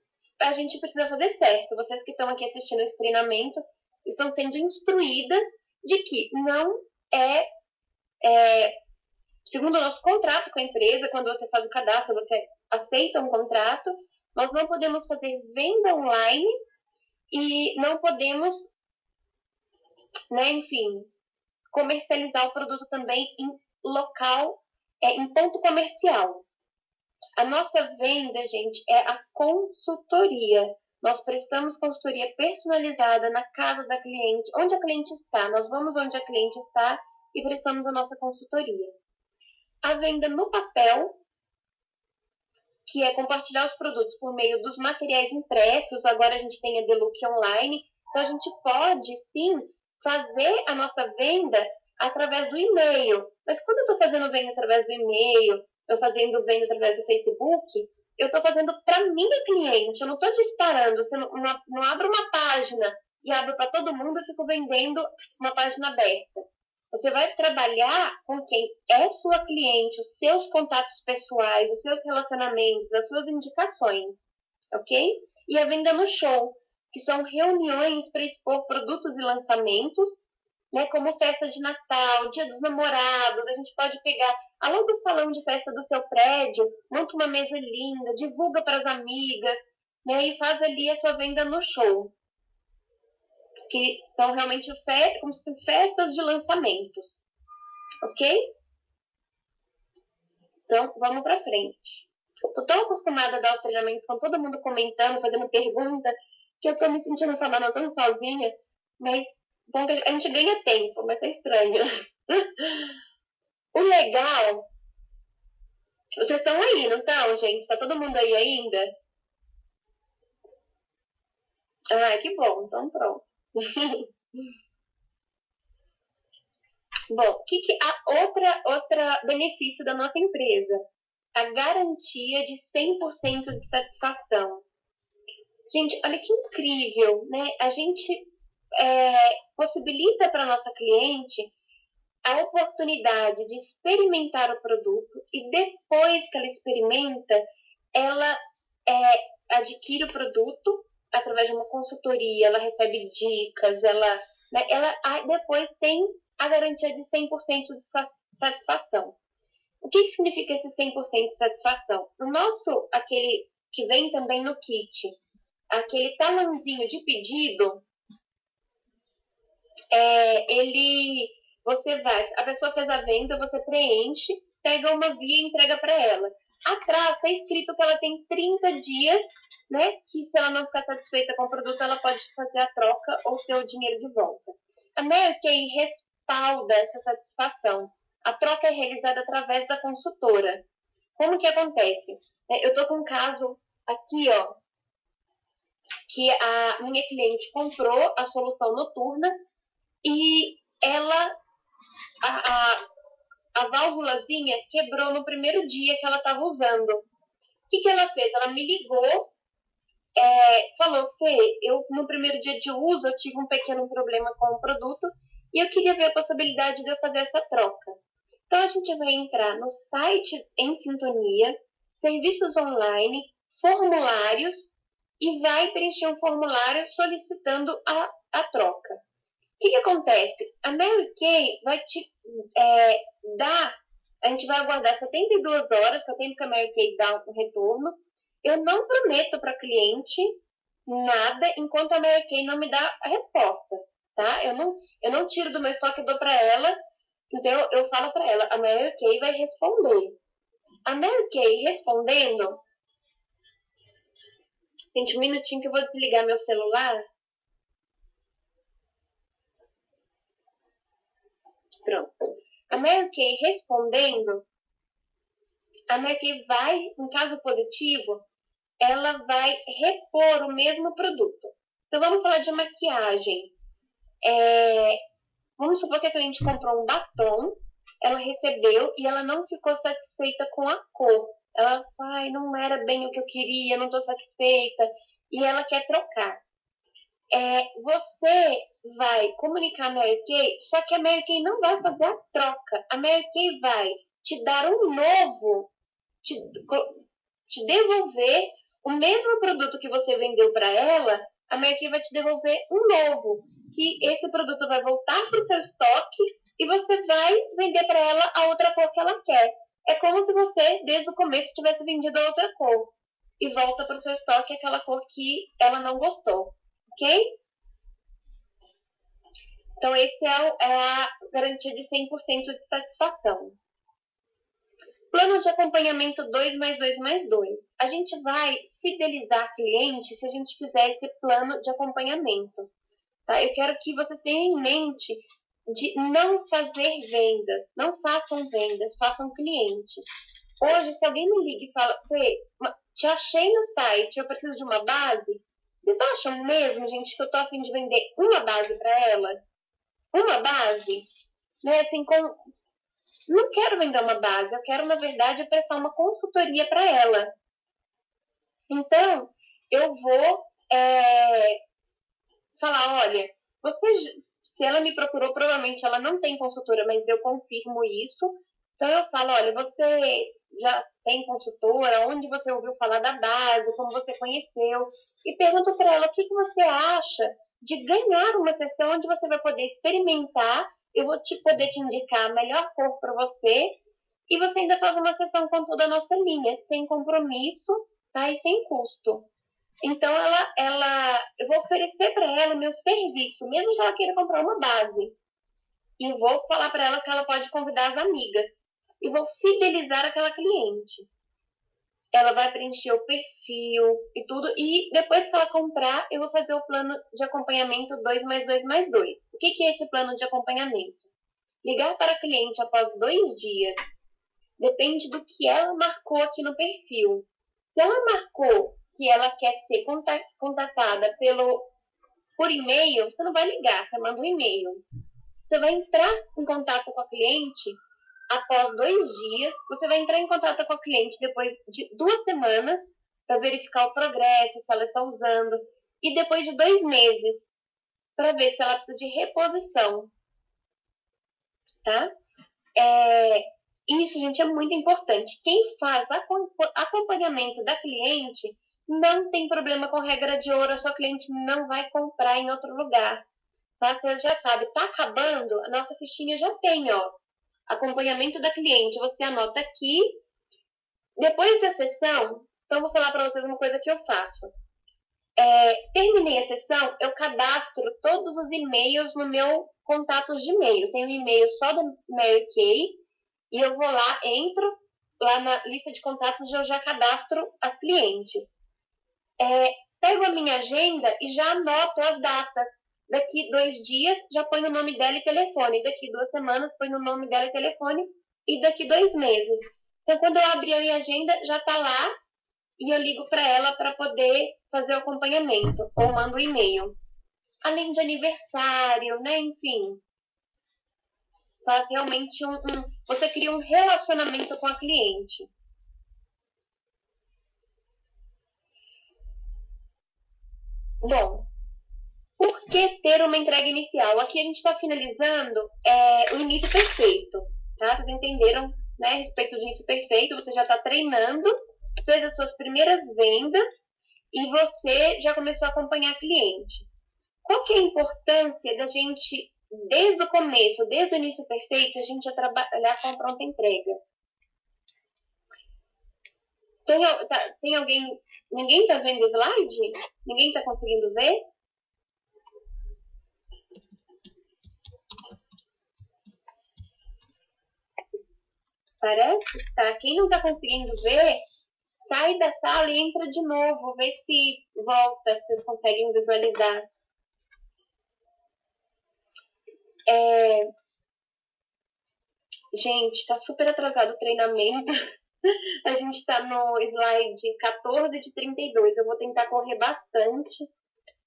a gente precisa fazer certo. Vocês que estão aqui assistindo esse treinamento estão sendo instruídas de que não é segundo o nosso contrato com a empresa, quando você faz o cadastro, você aceita um contrato, nós não podemos fazer venda online e não podemos, né, enfim, comercializar o produto também em local, em ponto comercial. A nossa venda, gente, é a consultoria. Nós prestamos consultoria personalizada na casa da cliente, onde a cliente está. Nós vamos onde a cliente está e prestamos a nossa consultoria. A venda no papel, que é compartilhar os produtos por meio dos materiais impressos. Agora a gente tem a Deluc Online, então a gente pode, sim, fazer a nossa venda através do e-mail. Mas quando eu estou fazendo venda através do e-mail, eu fazendo venda através do Facebook, eu estou fazendo para minha cliente, eu não estou disparando, você não abro uma página e abro para todo mundo e fico vendendo uma página aberta. Você vai trabalhar com quem é sua cliente, os seus contatos pessoais, os seus relacionamentos, as suas indicações, ok? E a venda no show, que são reuniões para expor produtos e lançamentos, né, como festa de Natal, Dia dos Namorados. A gente pode pegar, além do salão de festa do seu prédio, monta uma mesa linda, divulga para as amigas, né, e faz ali a sua venda no show, que são realmente como se fossem festas de lançamentos, ok? Então, vamos para frente. Eu tô tão acostumada a dar os treinamentos com todo mundo comentando, fazendo pergunta, que eu tô me sentindo falando tão sozinha, mas bom, a gente ganha tempo, mas é estranho. O legal, vocês estão aí, não estão, gente? Tá todo mundo aí ainda? Ah, que bom, então pronto. Bom, o que outra benefício da nossa empresa? A garantia de 100% de satisfação. Gente, olha que incrível, né? A gente possibilita para nossa cliente a oportunidade de experimentar o produto e depois que ela experimenta, ela adquire o produto através de uma consultoria, ela recebe dicas, ela depois tem a garantia de 100% de satisfação. O que significa esse 100% de satisfação? O nosso, aquele que vem também no kit, aquele talãozinho de pedido, a pessoa fez a venda, você preenche, pega uma via e entrega para ela. Atrás está escrito que ela tem 30 dias, né? Que se ela não ficar satisfeita com o produto, ela pode fazer a troca ou ter o dinheiro de volta. A Mary Kay respalda essa satisfação. A troca é realizada através da consultora. Como que acontece? Eu estou com um caso aqui, ó, que a minha cliente comprou a solução noturna e ela, a válvulazinha quebrou no primeiro dia que ela estava usando. O que ela fez? Ela me ligou, falou, Fê, eu no primeiro dia de uso eu tive um pequeno problema com o produto e eu queria ver a possibilidade de eu fazer essa troca. Então a gente vai entrar no site Em Sintonia, serviços online, formulários e vai preencher um formulário solicitando a troca. O que acontece? A Mary Kay vai te dar, a gente vai aguardar 72 horas, que é o tempo que a Mary Kay dá um retorno. Eu não prometo para a cliente nada enquanto a Mary Kay não me dá a resposta, tá? Eu não tiro do meu estoque e dou para ela, então eu falo para ela, a Mary Kay vai responder. A Mary Kay respondendo, gente, um minutinho que eu vou desligar meu celular. Pronto. A Mary Kay respondendo, a Mary Kay vai, em caso positivo, ela vai repor o mesmo produto. Então, vamos falar de maquiagem. Vamos supor que a cliente comprou um batom, ela recebeu e ela não ficou satisfeita com a cor. Ela fala, não era bem o que eu queria, não estou satisfeita, e ela quer trocar. Você vai comunicar a Mary Kay, só que a Mary Kay não vai fazer a troca. A Mary Kay vai te dar um novo, te devolver o mesmo produto que você vendeu para ela. A Mary Kay vai te devolver um novo, que esse produto vai voltar para o seu estoque e você vai vender para ela a outra cor que ela quer. É como se você, desde o começo, tivesse vendido a outra cor. E volta para o seu estoque aquela cor que ela não gostou. Ok? Então, esse é a garantia de 100% de satisfação. Plano de acompanhamento 2+2+2. A gente vai fidelizar cliente se a gente fizer esse plano de acompanhamento. Tá? Eu quero que você tenha em mente de não fazer vendas. Não façam vendas, façam cliente. Hoje, se alguém me liga e fala, Fê, te achei no site, eu preciso de uma base. Vocês acham mesmo, gente, que eu tô a fim de vender uma base para ela? Uma base? Né? Assim, não quero vender uma base, eu quero, na verdade, prestar uma consultoria para ela. Então, eu vou falar, olha, se ela me procurou, provavelmente ela não tem consultora, mas eu confirmo isso. Então, eu falo, olha, você já tem consultora? Onde você ouviu falar da base? Como você conheceu? E pergunto para ela, o que você acha de ganhar uma sessão onde você vai poder experimentar, eu vou poder te indicar a melhor cor para você, e você ainda faz uma sessão com toda a nossa linha, sem compromisso, tá? E sem custo. Então, eu vou oferecer para ela o meu serviço, mesmo que ela queira comprar uma base. E vou falar para ela que ela pode convidar as amigas. E vou fidelizar aquela cliente. Ela vai preencher o perfil e tudo. E depois que ela comprar, eu vou fazer o plano de acompanhamento 2+2+2. O que é esse plano de acompanhamento? Ligar para a cliente após 2 dias. Depende do que ela marcou aqui no perfil. Se ela marcou que ela quer ser contatada por e-mail, você não vai ligar, você manda um e-mail. Você vai entrar em contato com a cliente após 2 dias. Você vai entrar em contato com a cliente depois de 2 semanas para verificar o progresso, se ela está usando. E depois de 2 meses para ver se ela precisa de reposição. Tá? Isso, gente, é muito importante. Quem faz acompanhamento da cliente não tem problema com regra de ouro. A sua cliente não vai comprar em outro lugar. Tá? Você já sabe, tá acabando, a nossa fichinha já tem, ó. Acompanhamento da cliente. Você anota aqui. Depois da sessão, então vou falar para vocês uma coisa que eu faço. Terminei a sessão, eu cadastro todos os e-mails no meu contato de e-mail. Tem um e-mail só do Mary Kay. E eu vou lá, entro lá na lista de contatos e eu já cadastro as clientes. Pego a minha agenda e já anoto as datas. Daqui 2 dias, já põe o nome dela e telefone. Daqui 2 semanas, põe o nome dela e telefone. E daqui 2 meses. Então, quando eu abrir a minha agenda, já está lá. E eu ligo para ela para poder fazer o acompanhamento. Ou mando um e-mail. Além de aniversário, né? Enfim. Faz realmente você cria um relacionamento com a cliente. Bom, por que ter uma entrega inicial? Aqui a gente está finalizando o início perfeito. Tá? Vocês entenderam, né, a respeito do início perfeito? Você já está treinando, fez as suas primeiras vendas e você já começou a acompanhar a cliente. Qual que é a importância da gente, desde o começo, desde o início perfeito, a gente já trabalhar com a pronta entrega? Tem alguém... Ninguém está vendo o slide? Ninguém está conseguindo ver? Parece que tá. Quem não está conseguindo ver, sai da sala e entra de novo. Vê se volta, se vocês conseguem visualizar. Gente, está super atrasado o treinamento. A gente está no slide 14 de 32. Eu vou tentar correr bastante,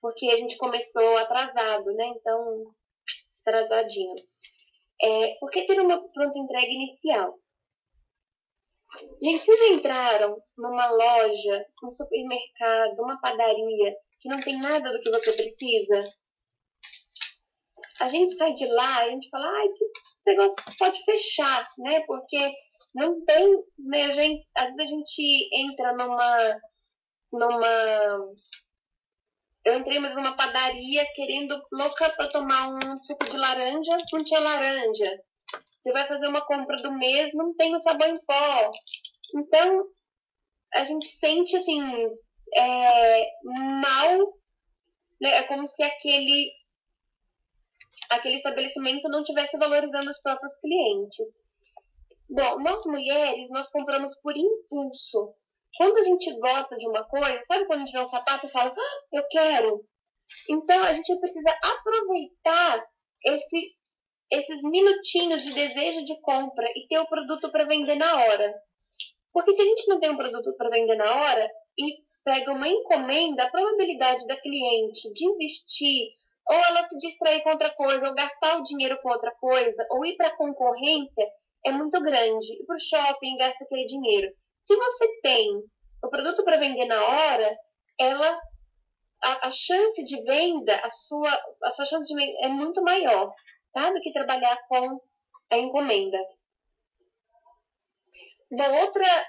porque a gente começou atrasado, né? Então, atrasadinho. Por que ter uma pronta entrega inicial? Gente, vocês entraram numa loja, num supermercado, uma padaria, que não tem nada do que você precisa? A gente sai de lá e a gente fala, ai, que negócio pode fechar, né? Porque não tem, né? Às vezes a gente entra numa Eu entrei mais numa padaria querendo louca para tomar um suco de laranja, não tinha laranja. Você vai fazer uma compra do mês, não tem o sabão em pó. Então, a gente sente, assim, mal, né? É como se aquele estabelecimento não estivesse valorizando os próprios clientes. Bom, nós mulheres, nós compramos por impulso. Quando a gente gosta de uma coisa, sabe quando a gente vê um sapato e fala, eu quero? Então, a gente precisa aproveitar esses minutinhos de desejo de compra e ter o produto para vender na hora. Porque se a gente não tem um produto para vender na hora e pega uma encomenda, a probabilidade da cliente desistir, ou ela se distrair com outra coisa, ou gastar o dinheiro com outra coisa, ou ir para a concorrência, é muito grande. Ir para o shopping, gasta aquele dinheiro. Se você tem o produto para vender na hora, a chance de venda, a sua chance de venda é muito maior, tá? Do que trabalhar com a encomenda. Uma outra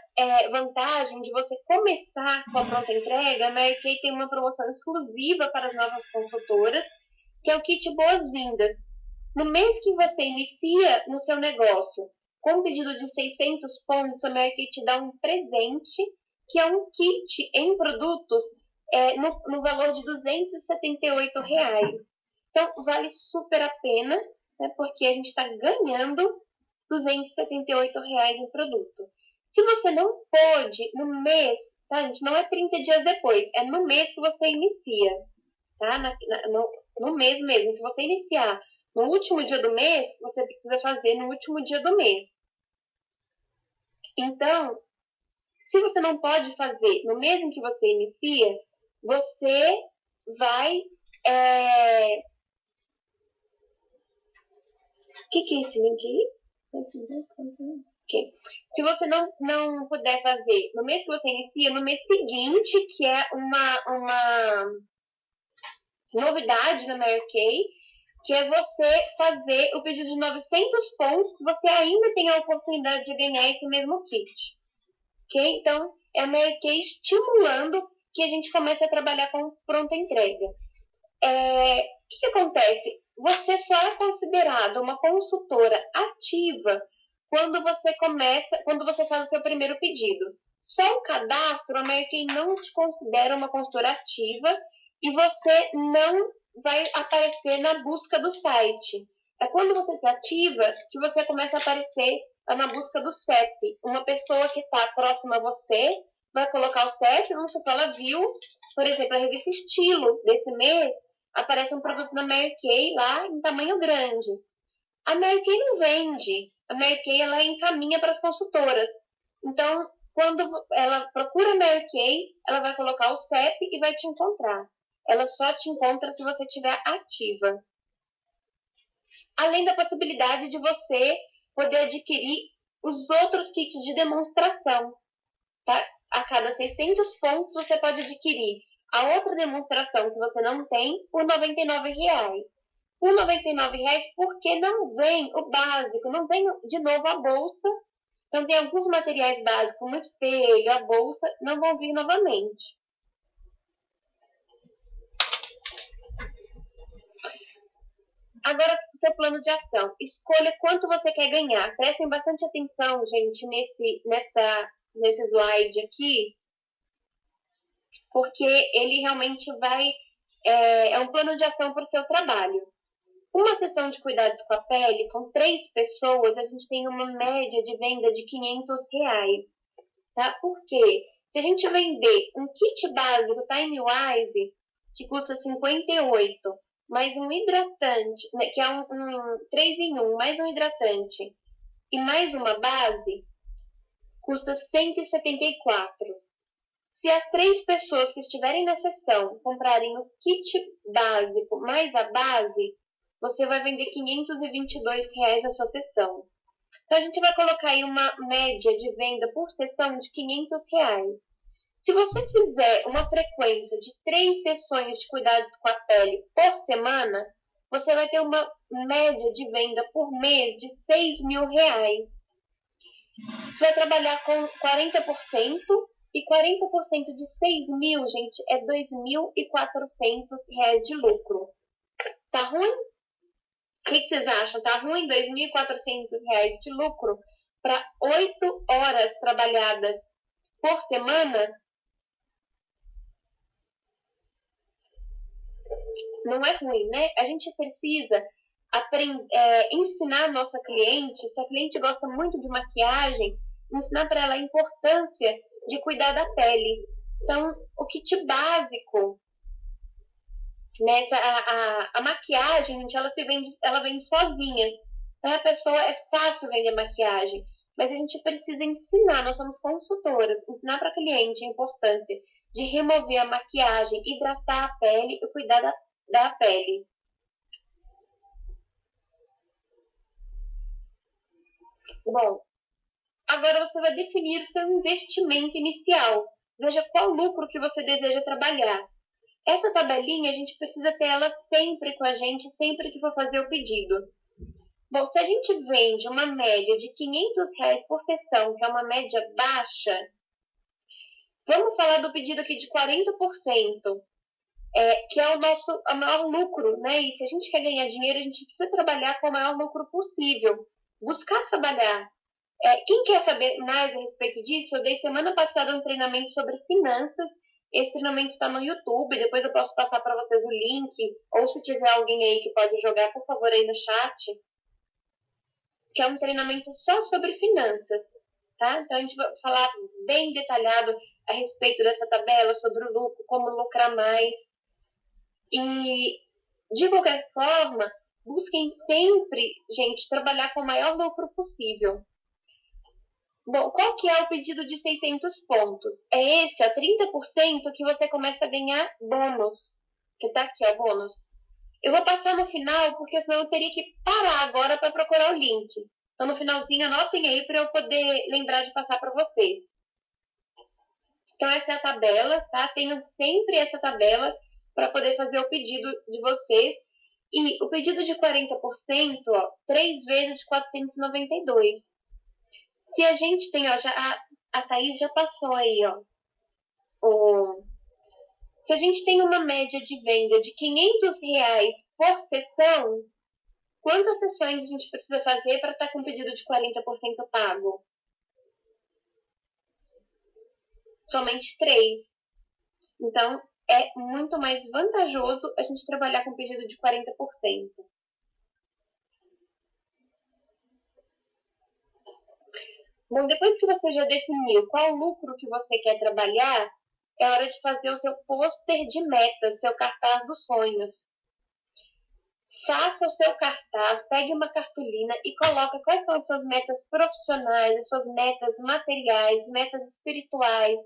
vantagem de você começar com a pronta entrega, a Mary Kay tem uma promoção exclusiva para as novas consultoras, que é o kit Boas-Vindas. No mês que você inicia no seu negócio com um pedido de 600 pontos, a Mary Kay te dá um presente, que é um kit em produtos no valor de R$ 278. Então, vale super a pena, né, porque a gente está ganhando R$ 278 em produto. Se você não pode, no mês, tá, gente? Não é 30 dias depois, é no mês que você inicia, tá? No mês mesmo. Se você iniciar no último dia do mês, você precisa fazer no último dia do mês. Então, se você não pode fazer no mês em que você inicia, você vai... O que é esse link aí? Okay. Se você não puder fazer no mês que você inicia, no mês seguinte, que é uma novidade da Mary Kay, que é você fazer o pedido de 900 pontos, você ainda tem a oportunidade de ganhar esse mesmo kit. Ok? Então, é a Mary Kay estimulando que a gente comece a trabalhar com pronta entrega. O que acontece? Você só é considerado uma consultora ativa quando você faz o seu primeiro pedido. Só o cadastro, a Mary Kay não te considera uma consultora ativa e você não vai aparecer na busca do site. É quando você se ativa que você começa a aparecer na busca do CEP. Uma pessoa que está próxima a você vai colocar o CEP, não sei se ela viu, por exemplo, a revista Estilo desse mês, aparece um produto da Mary Kay lá em tamanho grande. A Mary Kay não vende. A Mary Kay, ela encaminha para as consultoras. Então, quando ela procura a Mary Kay, ela vai colocar o CEP e vai te encontrar. Ela só te encontra se você estiver ativa. Além da possibilidade de você poder adquirir os outros kits de demonstração. Tá? A cada 600 pontos, você pode adquirir a outra demonstração que você não tem por R$ 99. Por R$ 99 porque não vem o básico, não vem de novo a bolsa. Então tem alguns materiais básicos, como o espelho, a bolsa, não vão vir novamente. Agora, seu plano de ação. Escolha quanto você quer ganhar. Prestem bastante atenção, gente, nesse slide aqui, porque ele realmente é um plano de ação para o seu trabalho. Uma sessão de cuidados com a pele, com 3 pessoas, a gente tem uma média de venda de R$ 500. Tá? Por quê? Se a gente vender um kit básico Time Wise, que custa 58, mais um hidratante, né, que é um 3 em 1, mais um hidratante e mais uma base, custa 174. Se as 3 pessoas que estiverem na sessão comprarem o kit básico mais a base, você vai vender R$ 522 na sua sessão. Então, a gente vai colocar aí uma média de venda por sessão de R$ 500. Se você fizer uma frequência de 3 sessões de cuidados com a pele por semana, você vai ter uma média de venda por mês de R$ 6.000. Você vai trabalhar com 40%, E 40% de 6 mil, gente, é R$ 2.400 de lucro. Tá ruim? O que vocês acham? Tá ruim R$ 2.400 de lucro para 8 horas trabalhadas por semana? Não é ruim, né? A gente precisa ensinar a nossa cliente, se a cliente gosta muito de maquiagem, ensinar para ela a importância de cuidar da pele. Então, o kit básico, né? A maquiagem, gente, ela vende sozinha. Então, a pessoa é fácil vender maquiagem, mas a gente precisa ensinar, nós somos consultoras, ensinar para a cliente a importância de remover a maquiagem, hidratar a pele e cuidar da pele. Bom, agora você vai definir seu investimento inicial. Veja qual lucro que você deseja trabalhar. Essa tabelinha a gente precisa ter ela sempre com a gente, sempre que for fazer o pedido. Bom, se a gente vende uma média de R$ 500 por sessão, que é uma média baixa, vamos falar do pedido aqui de 40%, que é o maior lucro, né? E se a gente quer ganhar dinheiro, a gente precisa trabalhar com o maior lucro possível. Buscar trabalhar. Quem quer saber mais a respeito disso, eu dei semana passada um treinamento sobre finanças. Esse treinamento está no YouTube, depois eu posso passar para vocês o link, ou se tiver alguém aí que pode jogar, por favor, aí no chat, que é um treinamento só sobre finanças, tá? Então a gente vai falar bem detalhado a respeito dessa tabela, sobre o lucro, como lucrar mais. E, de qualquer forma, busquem sempre, gente, trabalhar com o maior lucro possível. Bom, qual que é o pedido de 600 pontos? É esse, a 30% que você começa a ganhar bônus. Que tá aqui, ó, bônus. Eu vou passar no final, porque senão eu teria que parar agora para procurar o link. Então, no finalzinho, anotem aí para eu poder lembrar de passar para vocês. Então, essa é a tabela, tá? Tenham sempre essa tabela para poder fazer o pedido de vocês. E o pedido de 40%, ó, 3 vezes 492. Se a gente tem, ó, a Thaís já passou aí, ó. Se a gente tem uma média de venda de R$ 500 por sessão, quantas sessões a gente precisa fazer para estar com um pedido de 40% pago? Somente 3. Então, é muito mais vantajoso a gente trabalhar com pedido de 40%. Bom, depois que você já definiu qual lucro que você quer trabalhar, é hora de fazer o seu pôster de metas, seu cartaz dos sonhos. Faça o seu cartaz, pegue uma cartolina e coloque quais são as suas metas profissionais, as suas metas materiais, metas espirituais,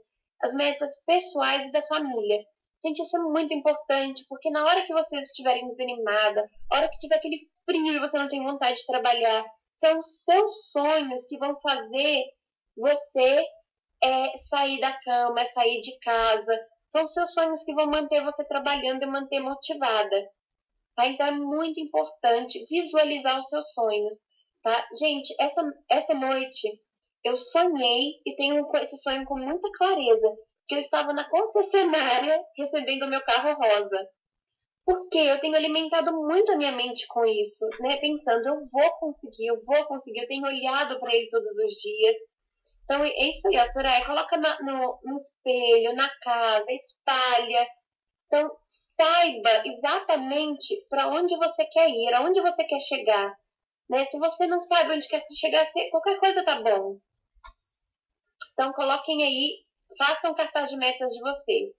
as metas pessoais e da família. Gente, isso é muito importante, porque na hora que vocês estiverem desanimadas, na hora que tiver aquele frio e você não tem vontade de trabalhar, são seus sonhos que vão fazer você sair da cama, sair de casa. São seus sonhos que vão manter você trabalhando e manter motivada. Tá? Então é muito importante visualizar os seus sonhos. Tá? Gente, essa noite eu sonhei e tenho esse sonho com muita clareza, que eu estava na concessionária recebendo o meu carro rosa. Porque eu tenho alimentado muito a minha mente com isso, né? Pensando, eu vou conseguir, eu tenho olhado para ele todos os dias. Então é isso aí, ó, Soraya, coloca no espelho, na casa, espalha. Então, saiba exatamente para onde você quer ir, aonde você quer chegar. Né? Se você não sabe onde quer chegar, qualquer coisa tá bom. Então, coloquem aí, façam cartaz de metas de vocês.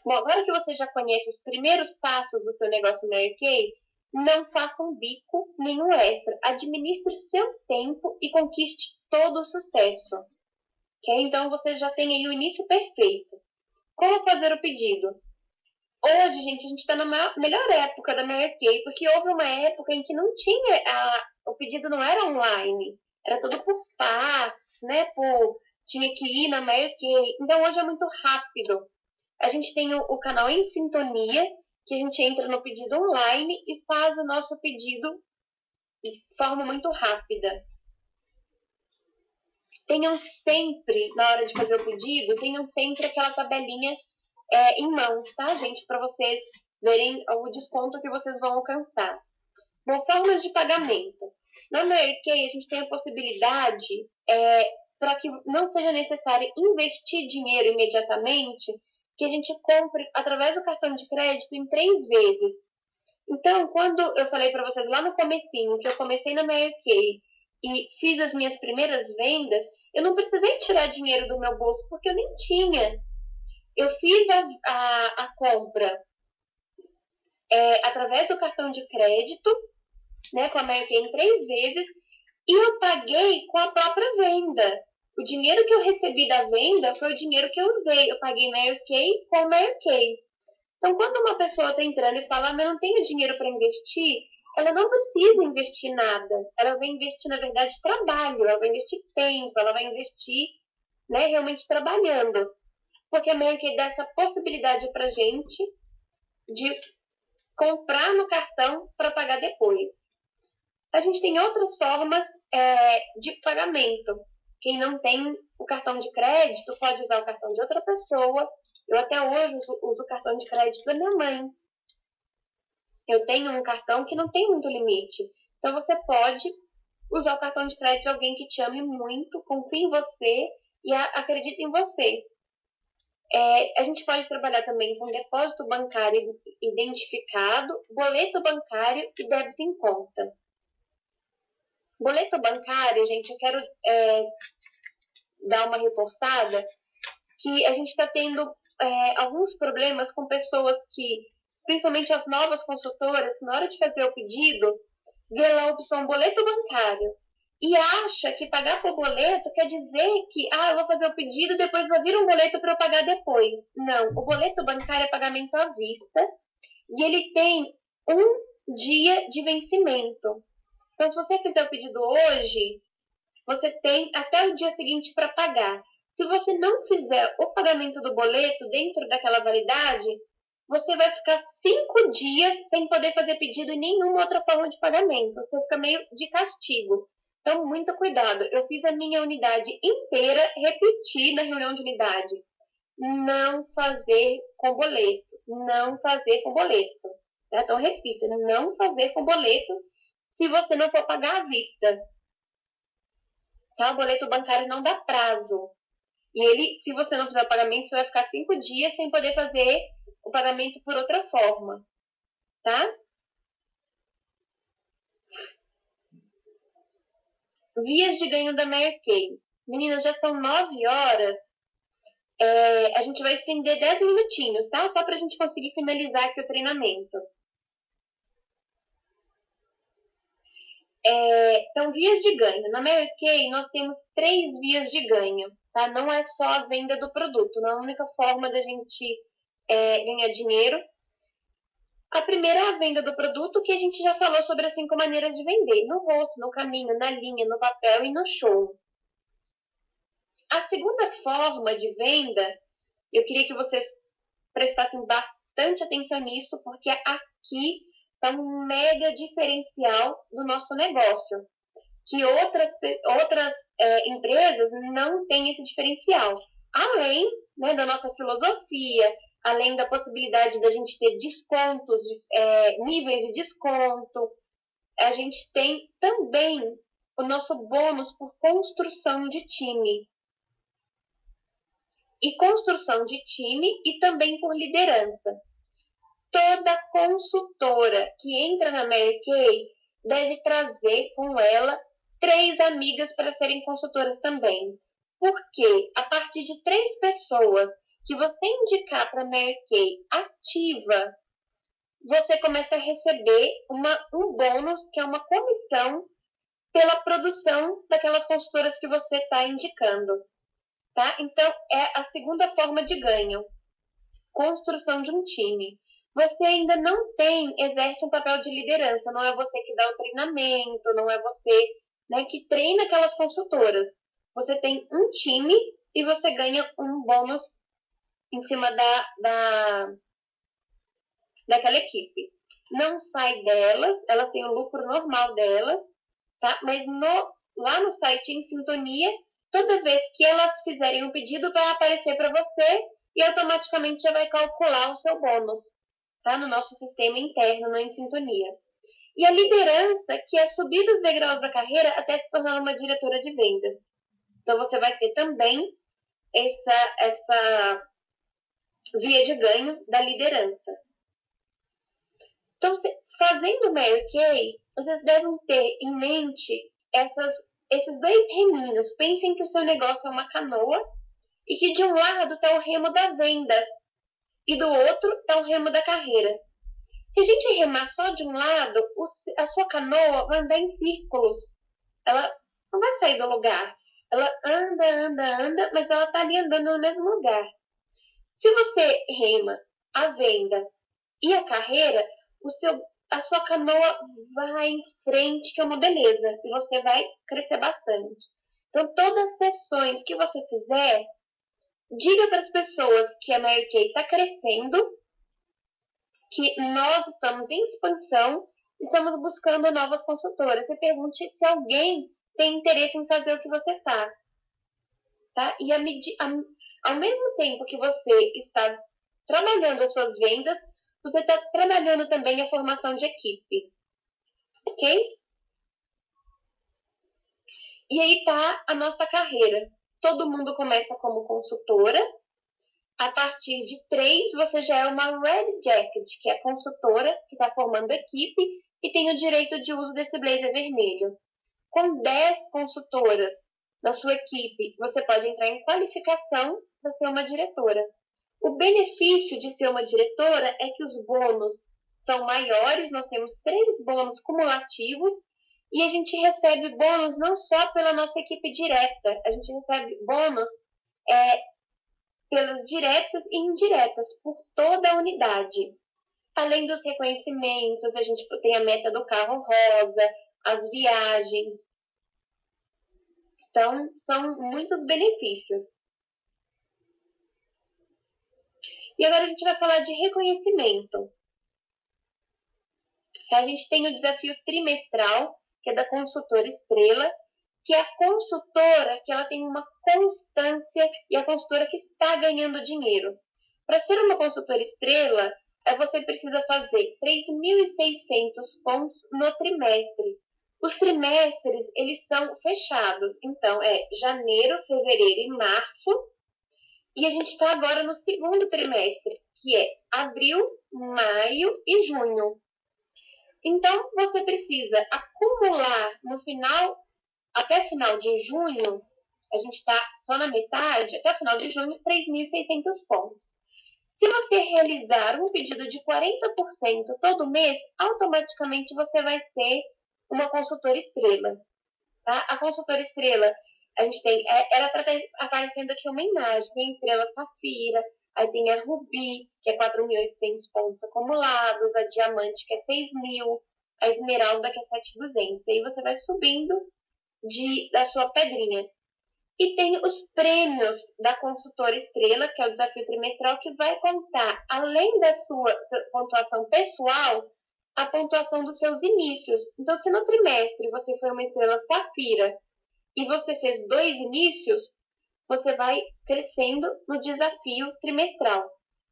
Bom, agora que você já conhece os primeiros passos do seu negócio Mary Kay, não faça um bico nenhum extra. Administre seu tempo e conquiste todo o sucesso. Okay? Então, você já tem aí o início perfeito. Como fazer o pedido? Hoje, gente, a gente está na melhor época da Mary Kay, porque houve uma época em que não tinha, o pedido não era online, era todo por fax, né? Tinha que ir na Mary Kay. Então, hoje é muito rápido. A gente tem o canal Em Sintonia, que a gente entra no pedido online e faz o nosso pedido de forma muito rápida. Tenham sempre, na hora de fazer o pedido, tenham sempre aquela tabelinha em mãos, tá, gente? Para vocês verem o desconto que vocês vão alcançar. Bom, formas de pagamento. Na Mary Kay, a gente tem a possibilidade, para que não seja necessário investir dinheiro imediatamente, que a gente compre através do cartão de crédito em 3 vezes. Então, quando eu falei para vocês lá no comecinho, que eu comecei na Mary Kay e fiz as minhas primeiras vendas, eu não precisei tirar dinheiro do meu bolso, porque eu nem tinha. Eu fiz a compra através do cartão de crédito, né, com a Mary Kay em 3 vezes, e eu paguei com a própria venda. O dinheiro que eu recebi da venda foi o dinheiro que eu usei. Eu paguei Mary Kay com Mary Kay. Então, quando uma pessoa está entrando e fala, mas eu não tenho dinheiro para investir, ela não precisa investir nada. Ela vai investir, na verdade, trabalho, ela vai investir tempo, ela vai investir, né, realmente trabalhando. Porque a Mary Kay dá essa possibilidade para gente de comprar no cartão para pagar depois. A gente tem outras formas de pagamento. Quem não tem o cartão de crédito pode usar o cartão de outra pessoa. Eu até hoje uso o cartão de crédito da minha mãe. Eu tenho um cartão que não tem muito limite. Então você pode usar o cartão de crédito de alguém que te ame muito, confie em você e acredita em você. A gente pode trabalhar também com depósito bancário identificado, boleto bancário e débito em conta. Boleto bancário, gente, eu quero dar uma reforçada que a gente está tendo alguns problemas com pessoas que, principalmente as novas consultoras, na hora de fazer o pedido, vê lá a opção boleto bancário e acha que pagar por boleto quer dizer que eu vou fazer o pedido e depois vai vir um boleto para eu pagar depois. Não, o boleto bancário é pagamento à vista e ele tem um dia de vencimento. Então, se você fizer o pedido hoje, você tem até o dia seguinte para pagar. Se você não fizer o pagamento do boleto dentro daquela validade, você vai ficar 5 dias sem poder fazer pedido em nenhuma outra forma de pagamento. Você fica meio de castigo. Então, muito cuidado. Eu fiz a minha unidade inteira repetir na reunião de unidade. Não fazer com boleto. Não fazer com boleto. Tá? Então, repita, não fazer com boleto se você não for pagar à vista. Tá? O boleto bancário não dá prazo. E ele, se você não fizer o pagamento, você vai ficar 5 dias sem poder fazer o pagamento por outra forma. Tá? Vias de ganho da Mary Kay. Meninas, já são 9 horas. A gente vai estender 10 minutinhos, tá? Só pra gente conseguir finalizar aqui o treinamento. Então, vias de ganho. Na Mary Kay, nós temos 3 vias de ganho, tá? Não é só a venda do produto, não é a única forma da gente ganhar dinheiro. A primeira é a venda do produto, que a gente já falou sobre as 5 maneiras de vender. No rosto, no caminho, na linha, no papel e no show. A segunda forma de venda, eu queria que vocês prestassem bastante atenção nisso, porque aqui está um mega diferencial do nosso negócio, que outras empresas não têm esse diferencial. Além, né, da nossa filosofia, além da possibilidade da gente ter descontos, níveis de desconto, a gente tem também o nosso bônus por construção de time. E construção de time e também por liderança. Toda consultora que entra na Mary Kay deve trazer com ela 3 amigas para serem consultoras também. Porque a partir de 3 pessoas que você indicar para a Mary Kay ativa, você começa a receber um bônus, que é uma comissão, pela produção daquelas consultoras que você está indicando. Tá? Então, é a segunda forma de ganho. Construção de um time. Você ainda não exerce um papel de liderança. Não é você que dá o treinamento, não é você, né, que treina aquelas consultoras. Você tem um time e você ganha um bônus em cima daquela equipe. não sai delas, elas têm o lucro normal delas, tá? Mas lá no site Em Sintonia, toda vez que elas fizerem um pedido, vai aparecer para você e automaticamente já vai calcular o seu bônus, tá? No nosso sistema interno, no Em Sintonia. E a liderança, que é subir os degraus da carreira até se tornar uma diretora de vendas. Então, você vai ter também essa via de ganho da liderança. Então, fazendo Mary Kay, vocês devem ter em mente esses dois reminhos. Pensem que o seu negócio é uma canoa e que de um lado está o remo da venda e do outro está o remo da carreira. Se a gente remar só de um lado, a sua canoa vai andar em círculos. Ela não vai sair do lugar. Ela anda, mas ela está ali andando no mesmo lugar. Se você rema a venda e a carreira, a sua canoa vai em frente, que é uma beleza. E você vai crescer bastante. Então, todas as sessões que você fizer, diga para as pessoas que a Mary Kay está crescendo, que nós estamos em expansão e estamos buscando novas consultoras. E pergunte se alguém tem interesse em fazer o que você faz. Tá? E ao mesmo tempo que você está trabalhando as suas vendas, você está trabalhando também a formação de equipe. Ok? E aí está a nossa carreira. Todo mundo começa como consultora. A partir de 3, você já é uma Red Jacket, que é a consultora que está formando a equipe e tem o direito de uso desse blazer vermelho. Com 10 consultoras na sua equipe, você pode entrar em qualificação para ser uma diretora. O benefício de ser uma diretora é que os bônus são maiores, nós temos 3 bônus cumulativos e a gente recebe bônus não só pela nossa equipe direta, a gente recebe bônus pelas diretas e indiretas, por toda a unidade. Além dos reconhecimentos, a gente tem a meta do carro rosa, as viagens. Então, são muitos benefícios. E agora a gente vai falar de reconhecimento. A gente tem o desafio trimestral, que é da consultora estrela, que é a consultora que ela tem uma constância e a consultora que está ganhando dinheiro. Para ser uma consultora estrela, você precisa fazer 3.600 pontos no trimestre. Os trimestres, eles são fechados. Então, é janeiro, fevereiro e março. E a gente está agora no segundo trimestre, que é abril, maio e junho. Então, você precisa acumular no final, até final de junho, a gente está só na metade, até o final de junho, 3.600 pontos. Se você realizar um pedido de 40% todo mês, automaticamente você vai ser uma consultora estrela. Tá? A consultora estrela, a gente tem, ela está aparecendo aqui uma imagem, tem a estrela safira, aí tem a rubi, que é 4.800 pontos acumulados, a diamante, que é 6.000, a esmeralda, que é 7.200. E aí você vai subindo da sua pedrinha. E tem os prêmios da consultora estrela, que é o desafio trimestral, que vai contar, além da sua pontuação pessoal, a pontuação dos seus inícios. Então, se no trimestre você foi uma estrela safira e você fez 2 inícios, você vai crescendo no desafio trimestral.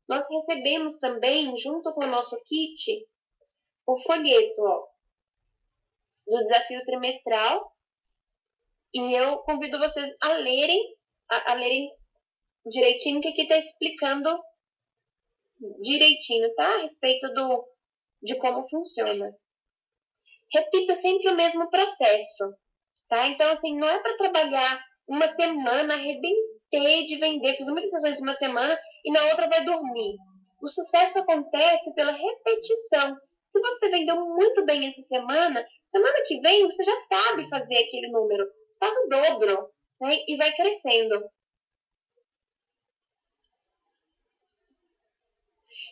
Nós recebemos também, junto com o nosso kit, o folheto do desafio trimestral. E eu convido vocês a lerem direitinho, que aqui está explicando direitinho, tá? A respeito de como funciona. Repita sempre o mesmo processo, tá? Então, assim, não é para trabalhar uma semana, arrebentei de vender, fiz muitas sessões de uma semana e na outra vai dormir. O sucesso acontece pela repetição. Se você vendeu muito bem essa semana que vem você já sabe fazer aquele número. Faz o dobro, né? E vai crescendo.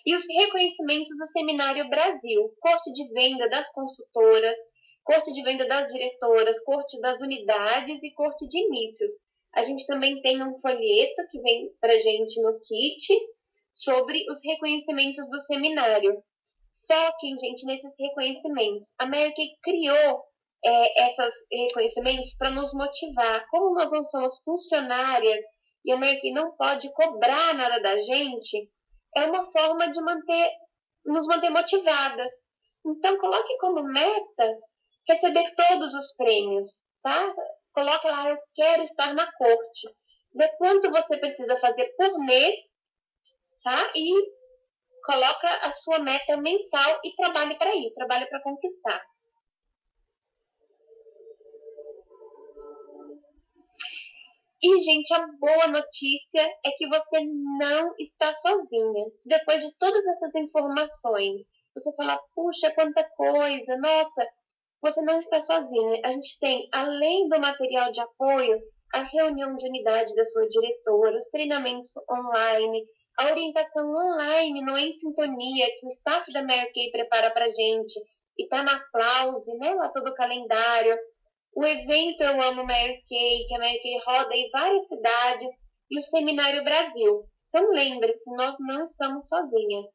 E os reconhecimentos do Seminário Brasil, corte de venda das consultoras, corte de venda das diretoras, corte das unidades e corte de inícios. A gente também tem um folheto que vem para gente no kit sobre os reconhecimentos do seminário. Foquem, gente, nesses reconhecimentos. A Mary Kay criou esses reconhecimentos para nos motivar. Como nós não somos funcionárias e a Mary Kay não pode cobrar nada da gente, é uma forma de nos manter motivadas. Então, coloque como meta receber todos os prêmios, tá? Coloque lá, eu quero estar na corte. Vê quanto você precisa fazer por mês, tá? E coloca a sua meta mensal e trabalhe para isso, trabalhe para conquistar. E, gente, a boa notícia é que você não está sozinha. Depois de todas essas informações, você fala, puxa, quanta coisa, nossa, você não está sozinha. A gente tem, além do material de apoio, a reunião de unidade da sua diretora, os treinamentos online, a orientação online no Em Sintonia, que o staff da Mary Kay prepara para gente, e está na Aplause, né, lá todo o calendário. O evento Eu Amo Mary Kay, que a Mary Kay roda em várias cidades, e o Seminário Brasil. Então lembre-se, nós não estamos sozinhas.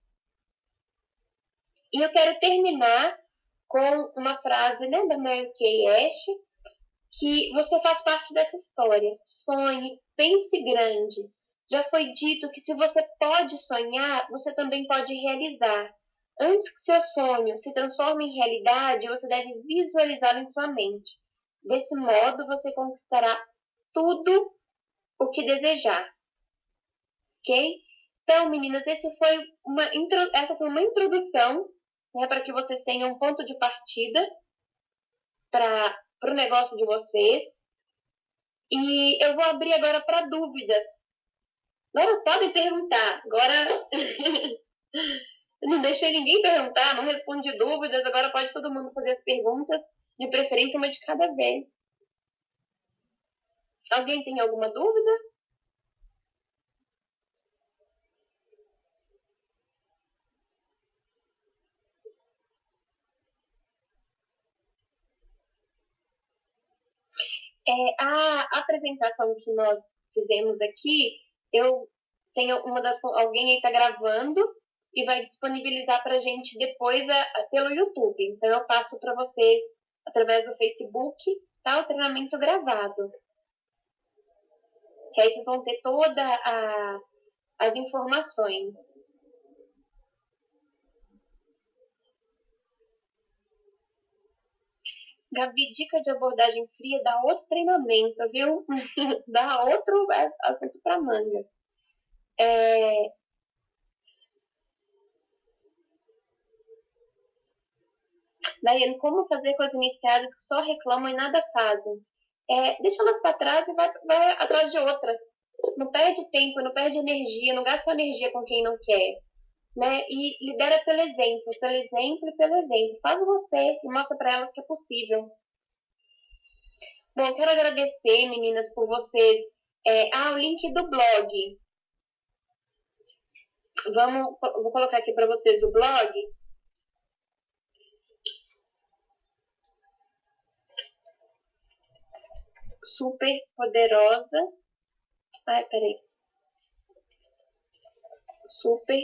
E eu quero terminar com uma frase, né, da Mary Kay Ash, que você faz parte dessa história. Sonhe, pense grande. Já foi dito que se você pode sonhar, você também pode realizar. Antes que seu sonho se transforme em realidade, você deve visualizá-lo em sua mente. Desse modo, você conquistará tudo o que desejar. Ok? Então, meninas, essa foi uma introdução, né, para que vocês tenham um ponto de partida para o negócio de vocês. E eu vou abrir agora para dúvidas. Agora podem perguntar. Agora não deixei ninguém perguntar, não respondi dúvidas. Agora pode todo mundo fazer as perguntas, de preferência uma de cada vez. Alguém tem alguma dúvida? A apresentação que nós fizemos aqui, eu tenho alguém aí está gravando e vai disponibilizar para a gente depois pelo YouTube. Então eu passo para vocês através do Facebook, tá? O treinamento gravado. Que aí vocês vão ter todas as informações. Gabi, dica de abordagem fria dá outro treinamento, viu? Dá outro assunto para manga. Daiane, como fazer com as iniciadas que só reclamam e nada fazem? Deixa elas para trás e vai atrás de outras. Não perde tempo, não perde energia, não gasta energia com quem não quer. Né? E lidera pelo exemplo e pelo exemplo. Faz você e mostra para elas que é possível. Bom, quero agradecer, meninas, por vocês. O link do blog. Vou colocar aqui para vocês o blog. Super poderosa. Peraí. Super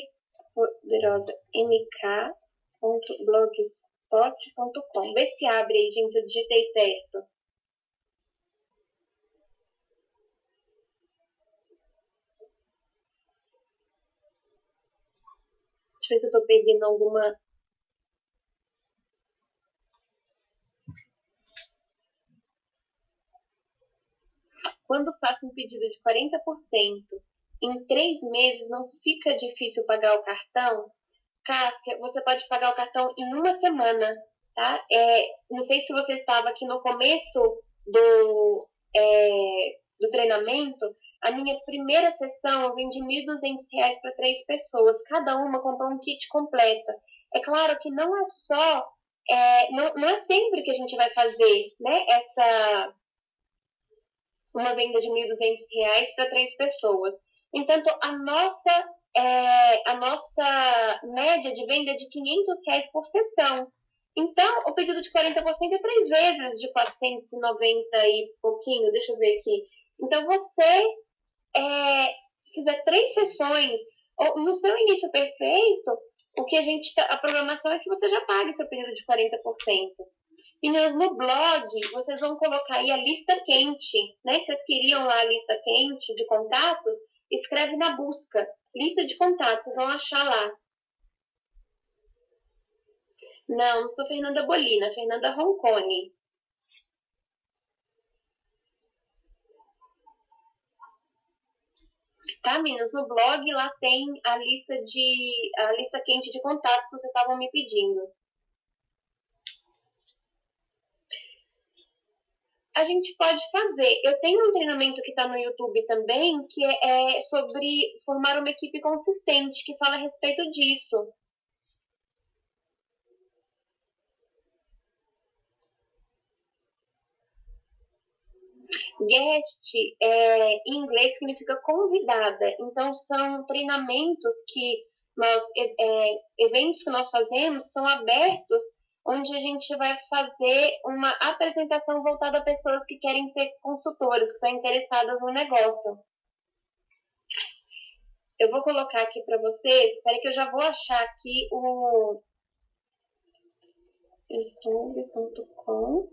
poderosa mk.blogspot.com. Vê se abre aí, gente. Eu digitei certo. Deixa eu ver se eu tô perdendo alguma. Quando faço um pedido de 40%, em 3 meses não fica difícil pagar o cartão? Cássia, você pode pagar o cartão em uma semana, tá? Não sei se você estava aqui no começo do treinamento. A minha primeira sessão eu vendi R$ 1.200 para 3 pessoas. Cada uma comprou um kit completo. É claro que não é só, não é sempre que a gente vai fazer, né, uma venda de R$ 1.200 para 3 pessoas. Entanto, a nossa média de venda é de R$ 500 por sessão. Então, o pedido de 40% é 3 vezes de 490 e pouquinho. Deixa eu ver aqui. Então, você fizer 3 sessões, no seu início perfeito, O que a programação é que você já pague seu período de 40%. Meninas, no blog, vocês vão colocar aí a lista quente, né? Vocês queriam lá a lista quente de contatos? Escreve na busca, lista de contatos, vão achar lá. Não sou Fernanda Bolina, Fernanda Roncone. Tá, meninas? No blog lá tem a lista quente de contatos que vocês estavam me pedindo. A gente pode fazer. Eu tenho um treinamento que está no YouTube também, que é sobre formar uma equipe consistente, que fala a respeito disso. Guest, em inglês, significa convidada. Então, são treinamentos que eventos que nós fazemos são abertos, onde a gente vai fazer uma apresentação voltada a pessoas que querem ser consultoras, que estão interessadas no negócio. Eu vou colocar aqui para vocês, espera que eu já vou achar aqui o youtube.com.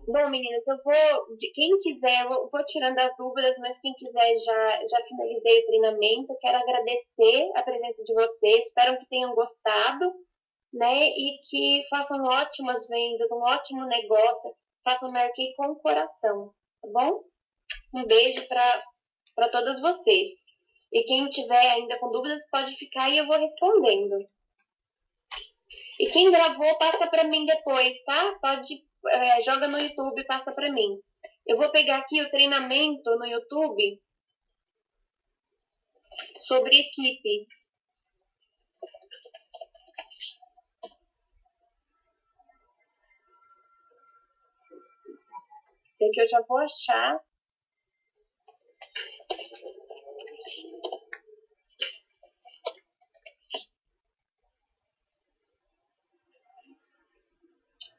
Bom, meninas, quem quiser, eu vou tirando as dúvidas, mas quem quiser, já finalizei o treinamento. Quero agradecer a presença de vocês, espero que tenham gostado, né? E que façam ótimas vendas, um ótimo negócio, façam marketing com o coração, tá bom? Um beijo para todas vocês. E quem tiver ainda com dúvidas, pode ficar e eu vou respondendo. E quem gravou, passa para mim depois, tá? Joga no YouTube e passa para mim. Eu vou pegar aqui o treinamento no YouTube sobre equipe. Esse aqui eu já vou achar.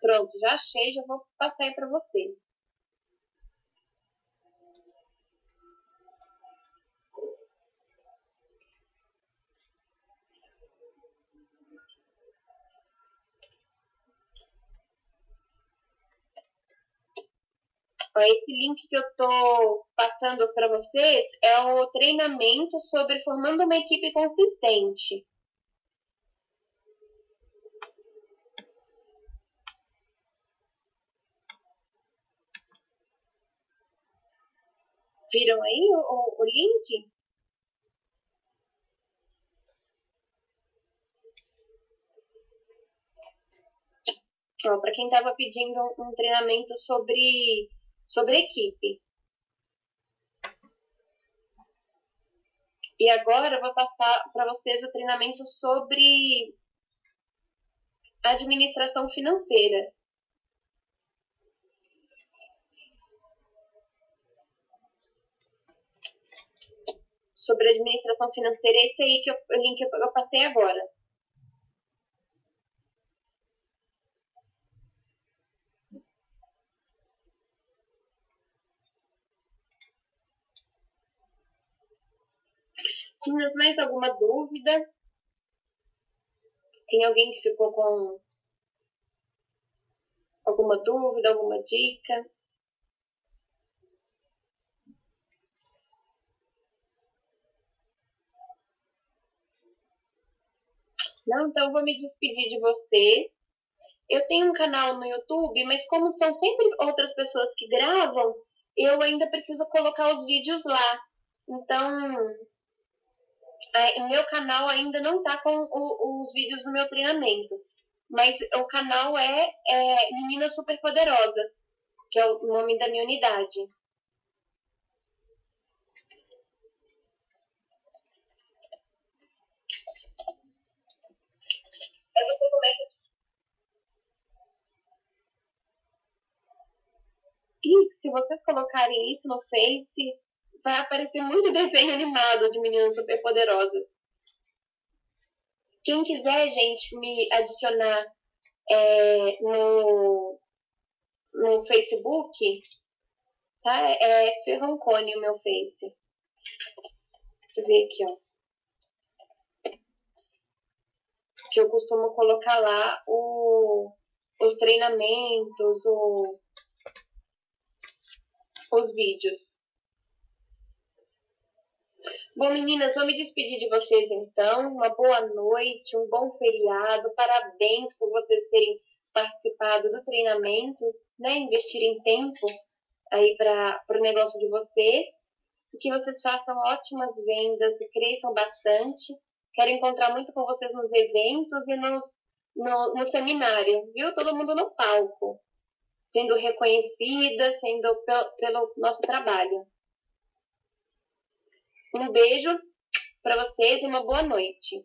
Pronto, já achei, já vou passar aí para vocês. Esse link que eu estou passando para vocês é o treinamento sobre formando uma equipe consistente. Viram aí o link? Para quem estava pedindo um treinamento sobre equipe. E agora eu vou passar para vocês o treinamento sobre administração financeira. Sobre administração financeira, esse aí o link que eu passei agora. Meninas, mais alguma dúvida? Tem alguém que ficou com alguma dúvida, alguma dica? Não? Então eu vou me despedir de você. Eu tenho um canal no YouTube, mas como são sempre outras pessoas que gravam, eu ainda preciso colocar os vídeos lá. Então, o meu canal ainda não está com os vídeos do meu treinamento. Mas o canal é Meninas Superpoderosas, que é o nome da minha unidade. Aí você começa. E se vocês colocarem isso no Face, vai aparecer muito desenho animado de Meninas Superpoderosas. Quem quiser, gente, me adicionar no Facebook, tá? É Ferroncone o meu Face. Deixa eu ver aqui, ó. Que eu costumo colocar lá os treinamentos, os vídeos. Bom, meninas, vou me despedir de vocês então. Uma boa noite, um bom feriado. Parabéns por vocês terem participado do treinamento, né? Investirem tempo aí para o negócio de vocês. E que vocês façam ótimas vendas e cresçam bastante. Quero encontrar muito com vocês nos eventos e no seminário, viu? Todo mundo no palco, sendo reconhecida, sendo pelo nosso trabalho. Um beijo para vocês e uma boa noite.